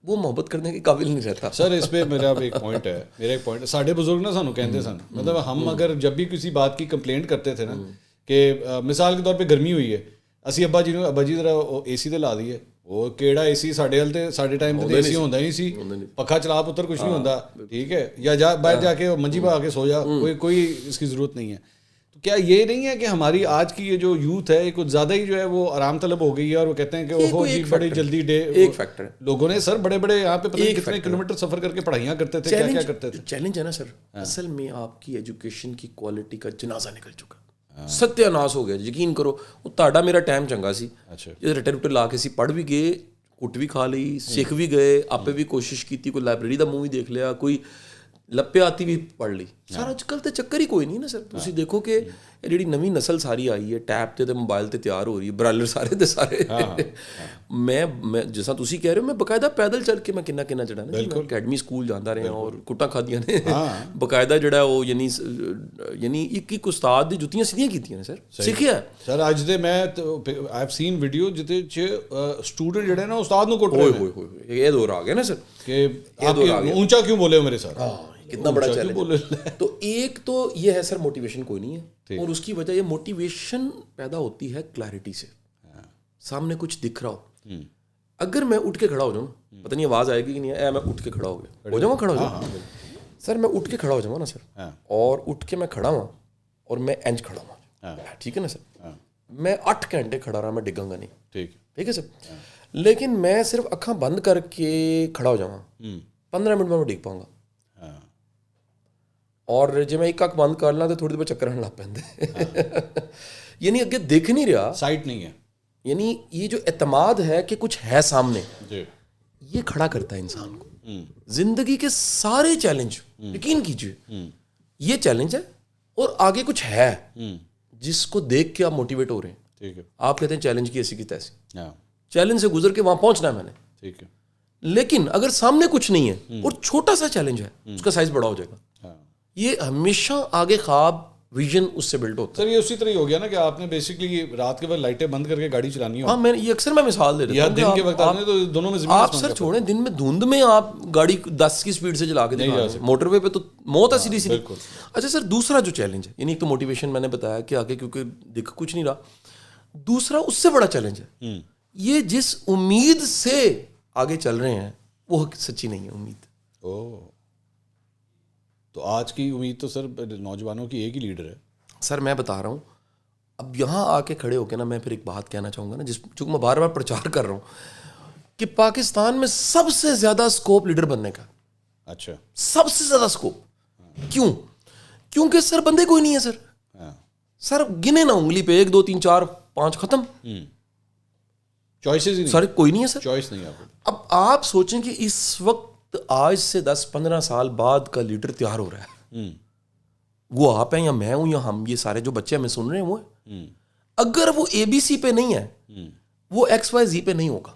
وہ محبت کرنے کے قابل نہیں رہتا. سر اس پہ میرا ایک پوائنٹ ہے, ساڈے بزرگ نا سانو کہتے سن, مطلب ہم اگر جب بھی کسی بات کی کمپلینٹ کرتے تھے نا, کہ مثال کے طور پہ گرمی ہوئی ہے, اسی ابا جی ذرا اے سی تے لا دیے, وہ کیڑا اے سی ساڈے ٹائم تے اے سی ہوندا ہی نہیں سی, پکھا چلا پتر کچھ نہیں ہوندا, ٹھیک ہے, یا جا باہر جا کے منجی پا کے سو جا, کوئی اس کی ضرورت نہیں ہے. تو کیا یہ نہیں ہے کہ ہماری آج کی یہ جو یوتھ ہے کچھ زیادہ ہی جو ہے وہ آرام طلب ہو گئی ہے اور وہ کہتے ہیں کہ اوہو جی بڑی جلدی ایک فیکٹر ہے. لوگوں نے سر بڑے بڑے یہاں پہ پتہ نہیں کتنے کلومیٹر سفر کر کے پڑھائیاں کرتے تھے, کیا کیا کرتے تھے. چیلنج ہے نا سر, اصل میں آپ کی ایجوکیشن کی کوالٹی کا جنازہ نکل چکا, ستیہ ناس ہو گیا. یقین کرو وہ تہاڈا میرا ٹائم چنگا سی, رٹے رٹے لا کے سی پڑھ بھی گئے, کٹ بھی کھا لی, سکھ بھی گئے, آپ بھی کوشش کی, کوئی لائبریری دا مووی دیکھ لیا, کوئی لپے آتی بھی پڑھ لی. سر اج کل تو چکر ہی کوئی نہیں نا سر. تسی دیکھو کہ جیڑی نویں نسل ساری آئی ہے ٹیب تے موبائل تے تیار ہو رہی ہے, برالر سارے دے سارے. میں جیسا تسی کہہ رہے ہو, میں باقاعدہ پیدل چل کے میں کنا چڑھا نا, اکیڈمی اسکول جانا رہا اور کٹاں کھادیاں نے باقاعدہ جڑا وہ یعنی ایک استاد دی جتیاں سیدھیاں کیتیاں نے سر, سیکھیا سر. اج دے میں آئی ہیو سین ویڈیو جتے اسٹوڈنٹ جڑے نا استاد نو کٹ رہے ہیں. یہ دور آ گیا نا سر کہ آپ اونچا کیوں بولے ہو میرے ساتھ, کتنا بڑا چیلنج. تو ایک تو یہ ہے سر موٹیویشن کوئی نہیں ہے, اور اس کی وجہ یہ موٹیویشن پیدا ہوتی ہے کلیئرٹی سے. سامنے کچھ دکھ رہا ہو, اگر میں اٹھ کے کھڑا ہو جاؤں, پتہ نہیں آواز آئے گی کہ نہیں, میں اٹھ کے کھڑا ہو گیا, ہو جاؤں کھڑا ہو جاؤں سر, میں اٹھ کے کھڑا ہو جاؤں نا سر, اور اٹھ کے میں کھڑا ہوں اور میں انج کھڑا ہوں, ٹھیک ہے نا سر, میں 8 گھنٹے کھڑا رہا, میں ڈگاں گا نہیں, ٹھیک ہے سر. لیکن میں صرف اکھاں بند کر کے کھڑا ہو جاؤں, 15 منٹ میں ڈگ پاؤں گا. اور جی میں ایک اک بند کر لاں تو تھوڑی دیر بعد چکر آن لگ پہ, یعنی اگے دیکھ نہیں رہا, سائٹ نہیں ہے. یعنی یہ جو اعتماد ہے کہ کچھ ہے سامنے, یہ کھڑا کرتا ہے انسان کو. زندگی کے سارے چیلنج, یقین کیجیے یہ چیلنج ہے, اور آگے کچھ ہے جس کو دیکھ کے آپ موٹیویٹ ہو رہے ہیں. آپ کہتے ہیں چیلنج کی ایسی کی تیسی, چیلنج سے گزر کے وہاں پہنچنا ہے میں نے, لیکن اگر سامنے کچھ نہیں ہے اور چھوٹا سا چیلنج ہے, اس کا سائز بڑا ہو جائے گا. یہ ہمیشہ آگے خواب ویژن اس سے بلڈ ہوتا ہے. سر یہ اسی طرح ہی ہو گیا نا کہ آپ نے بیسیکلی رات کے وقت لائٹیں بند کر کے گاڑی چلانی ہو. ہاں, میں یہ اکثر میں مثال دے دیتا ہوں, دن کے وقت آپ نے تو دونوں میں زمین آپ سر چھوڑیں, دن میں دھند میں آپ گاڑی 10 کی سپیڈ سے چلا کے دکھا رہے ہیں, موٹر وے پہ تو موت ہے سیدھی سیدھی. اچھا سر, دوسرا جو چیلنج ہے, یعنی ایک تو موٹیویشن میں نے بتایا کہ آگے کیونکہ دکھ کچھ نہیں رہا, دوسرا اس سے بڑا چیلنج ہے یہ جس امید سے آگے چل رہے ہیں وہ سچی نہیں ہے امید. تو آج کی امید تو سر نوجوانوں کی ایک ہی لیڈر ہے. سر میں بتا رہا ہوں, اب یہاں آ کے کھڑے ہو کے نا میں پھر ایک بات کہنا چاہوں گا نا, جس چونکہ میں بار بار پرچار کر رہا ہوں کہ پاکستان میں سب سے زیادہ اسکوپ لیڈر بننے کا. اچھا, سب سے زیادہ اسکوپ کیوں؟ کیونکہ سر بندے کوئی نہیں ہے سر. سر گنے نا انگلی پہ 1 2 3 4 5 ختم, چوائسز ہی سر کوئی نہیں ہے سر, چوائس نہیں ہے. اب آپ سوچیں کہ اس وقت آج سے 10-15 سال بعد کا لیڈر تیار ہو رہا ہے, وہ آپ ہیں یا میں ہوں یا ہم, یہ سارے جو بچے ہمیں سن رہے ہیں وہ ہیں. اگر وہ ABC پہ نہیں ہے وہ XYZ پہ نہیں ہوگا.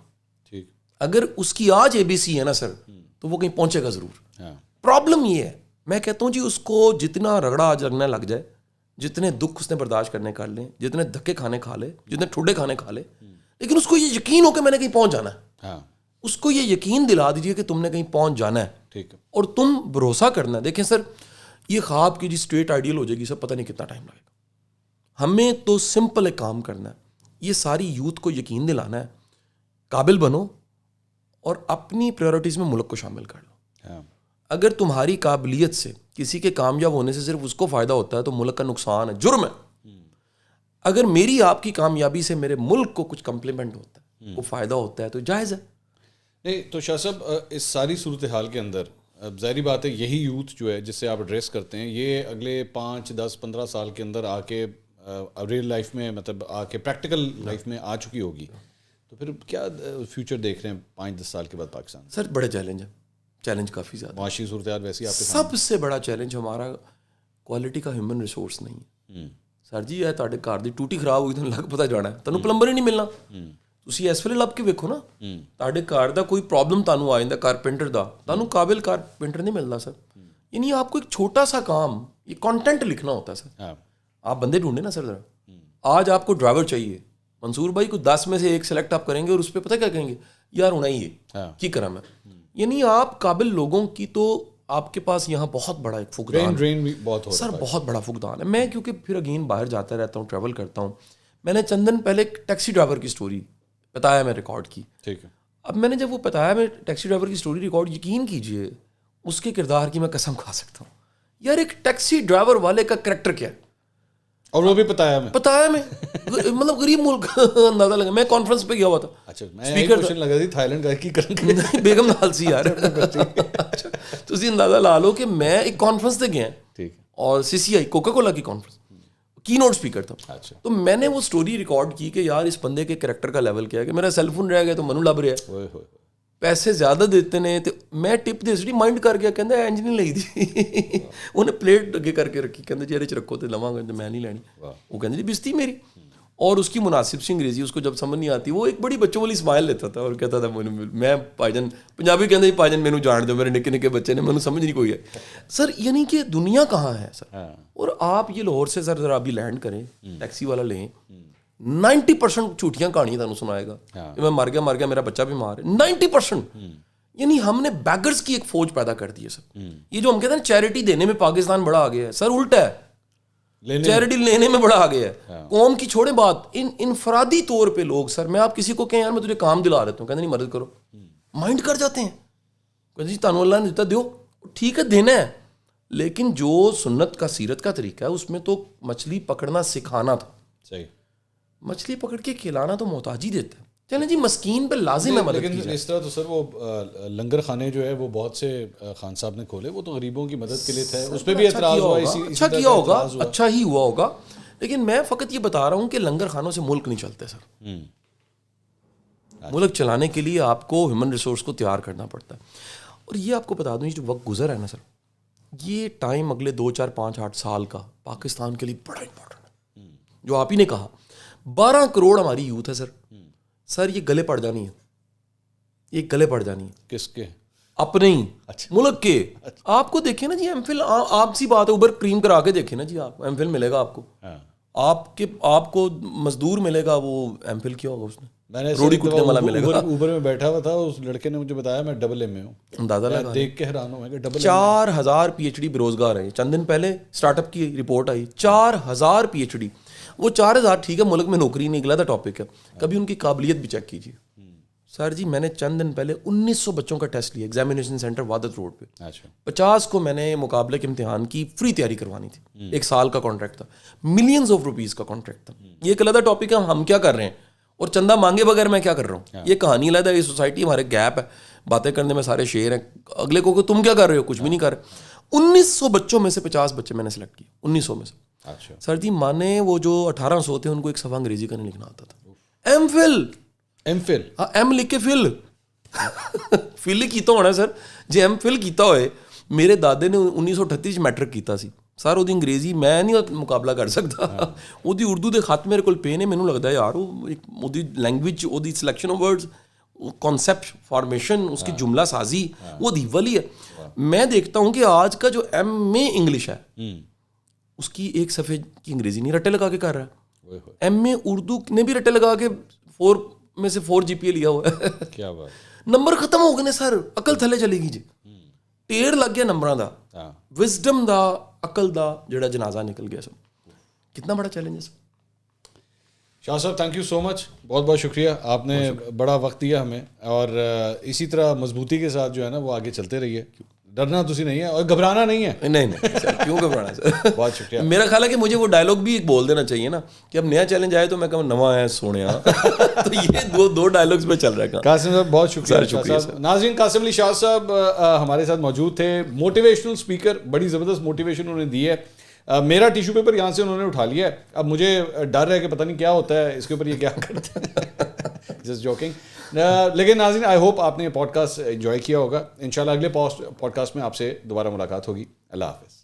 اگر اس کی آج ABC ہے نا سر, تو وہ کہیں پہنچے گا ضرور. پرابلم یہ ہے, میں کہتا ہوں جی اس کو جتنا رگڑا آج لگنے لگ جائے, جتنے دکھ اس نے برداشت کرنے کر لیں, جتنے دھکے کھانے کھا لے, جتنے ٹھوڈے کھانے کھا لے, لیکن اس کو یہ یقین ہو کہ میں نے کہیں پہنچ جانا ہے. اس کو یہ یقین دلا دیجیے کہ تم نے کہیں پہنچ جانا ہے, اور تم بھروسہ کرنا ہے. دیکھیں سر, یہ خواب کی جی اسٹریٹ آئیڈیل ہو جائے گی سر, پتہ نہیں کتنا ٹائم لگے گا. ہمیں تو سمپل ایک کام کرنا ہے, یہ ساری یوتھ کو یقین دلانا ہے, قابل بنو اور اپنی پریورٹیز میں ملک کو شامل کر لو. اگر تمہاری قابلیت سے کسی کے کامیاب ہونے سے صرف اس کو فائدہ ہوتا ہے تو ملک کا نقصان ہے, جرم ہے. اگر میری آپ کی کامیابی سے میرے ملک کو کچھ کمپلیمنٹ ہوتا ہے, وہ فائدہ ہوتا ہے, تو جائز ہے. نہیں تو شاہ صاحب, اس ساری صورتحال کے اندر ظاہری بات ہے یہی یوتھ جو ہے جس سے آپ ایڈریس کرتے ہیں, یہ اگلے 5 10 15 سال کے اندر آ کے ریئل لائف میں, مطلب آ کے پریکٹیکل لائف میں آ چکی ہوگی, تو پھر کیا فیوچر دیکھ رہے ہیں 5 10 سال کے بعد پاکستان؟ سر بڑے چیلنج ہیں, چیلنج کافی زیادہ. معاشی صورتحال ویسی آپ کے سب سے بڑا چیلنج ہمارا کوالٹی کا ہیومن ریسورس نہیں ہے. سر جی یہ تھوڑے گھر دی ٹوٹی خراب ہوئی تو لگ پتہ جانا ہے, تینوں پلمبر ہی نہیں ملنا. تسی اس ویلے لب کے ویکھو نا, تہاڈے گھر دا کوئی پرابلم تانوں آ جاندا کارپینٹر دا, تانوں قابل کارپینٹر نہیں ملدا سر. یعنی آپ کو ایک چھوٹا سا کام, یہ کانٹینٹ لکھنا ہوتا ہے سر. آپ بندے ڈھونڈیں نا سر ذرا. آج آپ کو ڈرائیور چاہیے, منصور بھائی کو 10 میں سے 1 سلیکٹ آپ کریں گے, اور اس پہ پتہ کیا کہیں گے, یار ہونا ہی ہے کی کرا میں. یعنی آپ قابل لوگوں کی تو آپ کے پاس یہاں بہت بڑا ایک فقدان ہے سر, بہت بڑا فقدان ہے. میں کیونکہ پھر اگین باہر جاتا رہتا ہوں, ٹریول کرتا ہوں. میں نے چند دن پہلے ایک ٹیکسی ڈرائیور کی سٹوری بتایا, میں ریکارڈ کی. ٹھیک ہے. اب میں نے جب وہ بتایا, میں ٹیکسی ڈرائیور کی سٹوری ریکارڈ, یقین کیجئے اس کے کردار کی میں قسم کھا سکتا ہوں. یار ایک ٹیکسی ڈرائیور والے کا کریکٹر کیا ہے, اور وہ بھی بتایا میں مطلب غریب ملک اندازہ لگا. میں کانفرنس پہ گیا ہوا تھا. اچھا میں کوشچن لگا تھی تھائی لینڈ کا کی کرن بیگم نال سی یار. تسی اندازہ لا لو کہ میں ایک کانفرنس تے گیا اور CCI کوکا کولا کی کانفرنس کی نوٹ اسپیکر تھا. تو میں نے وہ سٹوری ریکارڈ کی کہ یار اس بندے کے کریکٹر کا لیول کیا ہے کہ میرا سیل فون رہ گیا تو منو لب رہا ہے, پیسے زیادہ دیتے نے. تو میں ٹپ دے سی مائنڈ کر گیا, کہندا انج نہیں لئی دی. انہیں پلیٹ اگے کر کے رکھی, کہندا جی ارے چ رکھو تے لواں گا, میں نہیں لینی. وہ کہندا جی بزتی میری. اور اس کی مناسب سی انگریزی اس کو جب سمجھ نہیں آتی, وہ ایک بڑی بچوں والی اسمائل لیتا تھا اور کہتا تھا میں پائی جان پنجابی کہندا جی پائی جان مینوں جان دو, میرے نکے نکے بچے نے, مینوں سمجھ نہیں کوئی ہے سر. یعنی کہ دنیا کہاں ہے سر. اور آپ یہ لاہور سے سر ذرا ابھی لینڈ کریں, ٹیکسی والا لیں, 90% جھوٹیاں کہانیاں تمہیں سنائے گا کہ میں مر گیا میرا بچہ بھی مار ہے. 90%. یعنی ہم نے بیگرز کی ایک فوج پیدا کر دی ہے سر. یہ جو ہم کہتے ہیں چیریٹی دینے میں پاکستان بڑا آگے ہے سر, الٹا ہے. چیریٹی لینے میں بڑا آگے ہے. قوم کی چھوڑے بات, انفرادی طور پہ لوگ سر, میں آپ کسی کو کہیں یار میں تجھے کام دلا دیتا ہوں, کہتے نہیں مدد کرو, مائنڈ کر جاتے ہیں. کہتے جی تانوں اللہ نے دیتا دیو, ٹھیک ہے دینا ہے, لیکن جو سنت کا سیرت کا طریقہ ہے اس میں تو مچھلی پکڑنا سکھانا تھا. صحیح. مچھلی پکڑ کے کھلانا تو محتاج ہی دیتا ہے. چلیں جی مسکین پہ لازم ہے مدد کی جائے. اس طرح تو سر وہ لنگر خانے جو ہے وہ بہت سے خان صاحب نے کھولے, وہ تو غریبوں کی مدد کے لیے تھے, اس پہ بھی اعتراض ہوا. اچھا کیا ہوگا, اچھا ہی ہوا ہوگا, لیکن میں فقط یہ بتا رہا ہوں کہ لنگر خانوں سے ملک نہیں چلتے سر. ملک چلانے کے لیے آپ کو ہیومن ریسورس کو تیار کرنا پڑتا ہے. اور یہ آپ کو بتا دوں, یہ جو وقت گزر ہے نا سر, یہ ٹائم اگلے 2 4 5 8 سال کا پاکستان کے لیے بڑا امپورٹنٹ ہے. جو آپ ہی نے کہا 12 کروڑ ہماری یوتھ ہے سر. سر یہ گلے پڑ جانی ہے, یہ گلے پڑ جانی ہے. کس کے؟ اپنے ہی ملک کے. آپ کو دیکھیں نا جی ایم فل, آپ سی بات ہے, اوبر کریم کرا کے دیکھیں نا جی, آپ ایم فل ملے گا آپ کو. آپ کو مزدور ملے گا, وہ ایم فل کیا ہوگا اس نے, روڑی کٹنے والا ملے گا. اوبر میں بیٹھا ہوا تھا, اس لڑکے نے مجھے بتایا میں ڈبل ایم میں ہوں. اندازہ لگا, دیکھ کے حیران ہوں کہ ڈبل 4000 PhD بے روزگار ہیں. چند دن پہلے اسٹارٹ اپ کی رپورٹ آئی, 4000 PhD. وہ 4000 ٹھیک ہے ملک میں نوکری نہیں نکلا تھا ٹاپک ہے, کبھی ان کی قابلیت بھی چیک کیجیے. سر جی میں نے چند دن پہلے 1900 بچوں کا ٹیسٹ لیا ایگزامینیشن سینٹر وادت روڈ پہ. 50 کو میں نے مقابلے کے امتحان کی فری تیاری کروانی تھی. 1 سال کا کانٹریکٹ تھا, ملینز آف روپیز کا کانٹریکٹ تھا. یہ ایک علیحدہ ٹاپک ہے, ہم کیا کر رہے ہیں اور چندہ مانگے بغیر میں کیا کر رہا ہوں, یہ کہانی علیحدہ. یہ سوسائٹی ہمارے گیپ ہے, باتیں کرنے میں سارے شیر ہیں, اگلے کو تم کیا کر رہے ہو, کچھ بھی نہیں کر رہے. 1900 بچوں میں سے 50 بچے میں نے سلیکٹ کیے, 1900 میں سے. سر جی مانے وہ جو 1800 تھے ان کو ایک صفحہ انگریزی کا نہیں لکھنا آتا تھا. ایم فل, ہاں ایم لکھ کے فل فل ہی کیتا ہونا سر. جی ایم فل کیتا ہوئے, میرے دادے نے 1938 میٹرک کیتا سی سر. وہ انگریزی میں نہیں مقابلہ کر سکتا, وہ اردو دے خط میرے کول پے نے. مینوں لگتا ہے یار وہ لینگویج, وہ selection of words, concept formation, اس کی جملہ سازی وہ دی والی ہے. میں دیکھتا ہوں کہ آج کا جو ایم اے انگلش ہے اس کی ایک صفحے کی انگریزی نہیں رٹے لگا کے کر رہا ہے. ایم اے اردو نے بھی رٹے لگا کے 4 میں سے 4 GPA لیا ہوا ہے. کیا بات, نمبر ختم ہو گئے سر, عقل تھلے چلے گی جی. ٹیڑھ لگ گیا نمبراں دا, وزڈم دا, عقل دا جڑا جنازہ نکل گیا سر. کتنا بڑا چیلنج ہے سر. شاہ صاحب تھینک یو سو مچ, بہت بہت شکریہ, آپ نے بڑا وقت دیا ہمیں, اور اسی طرح مضبوطی کے ساتھ جو ہے نا وہ آگے چلتے رہیے. ڈرنا تو نہیں ہے اور گھبرانا نہیں ہے. نہیں سر, کیوں گھبرانا سر. بہت شکریہ. میرا خیال ہے کہ مجھے وہ ڈائلاگ بھی ایک بول دینا چاہیے نا کہ اب نیا چیلنج آئے تو میں کہوں نواں ہے سونیا. تو یہ دو ڈائلاگس پہ چل رہا ہے. قاسم صاحب بہت شکریہ. ناظرین, قاسم علی شاہ صاحب ہمارے ساتھ موجود تھے, موٹیویشنل اسپیکر, بڑی زبردست موٹیویشن انہوں نے دی ہے. میرا ٹیشو پیپر یہاں سے انہوں نے اٹھا لیا ہے, اب مجھے ڈر ہے کہ پتہ نہیں کیا ہوتا ہے اس کے اوپر, یہ کیا کرتے ہیں. Just joking. لیکن ناظرین آئی ہوپ آپ نے یہ پوڈ کاسٹ انجوائے کیا ہوگا. انشاءاللہ اگلے پوڈ کاسٹ میں آپ سے دوبارہ ملاقات ہوگی. اللہ حافظ.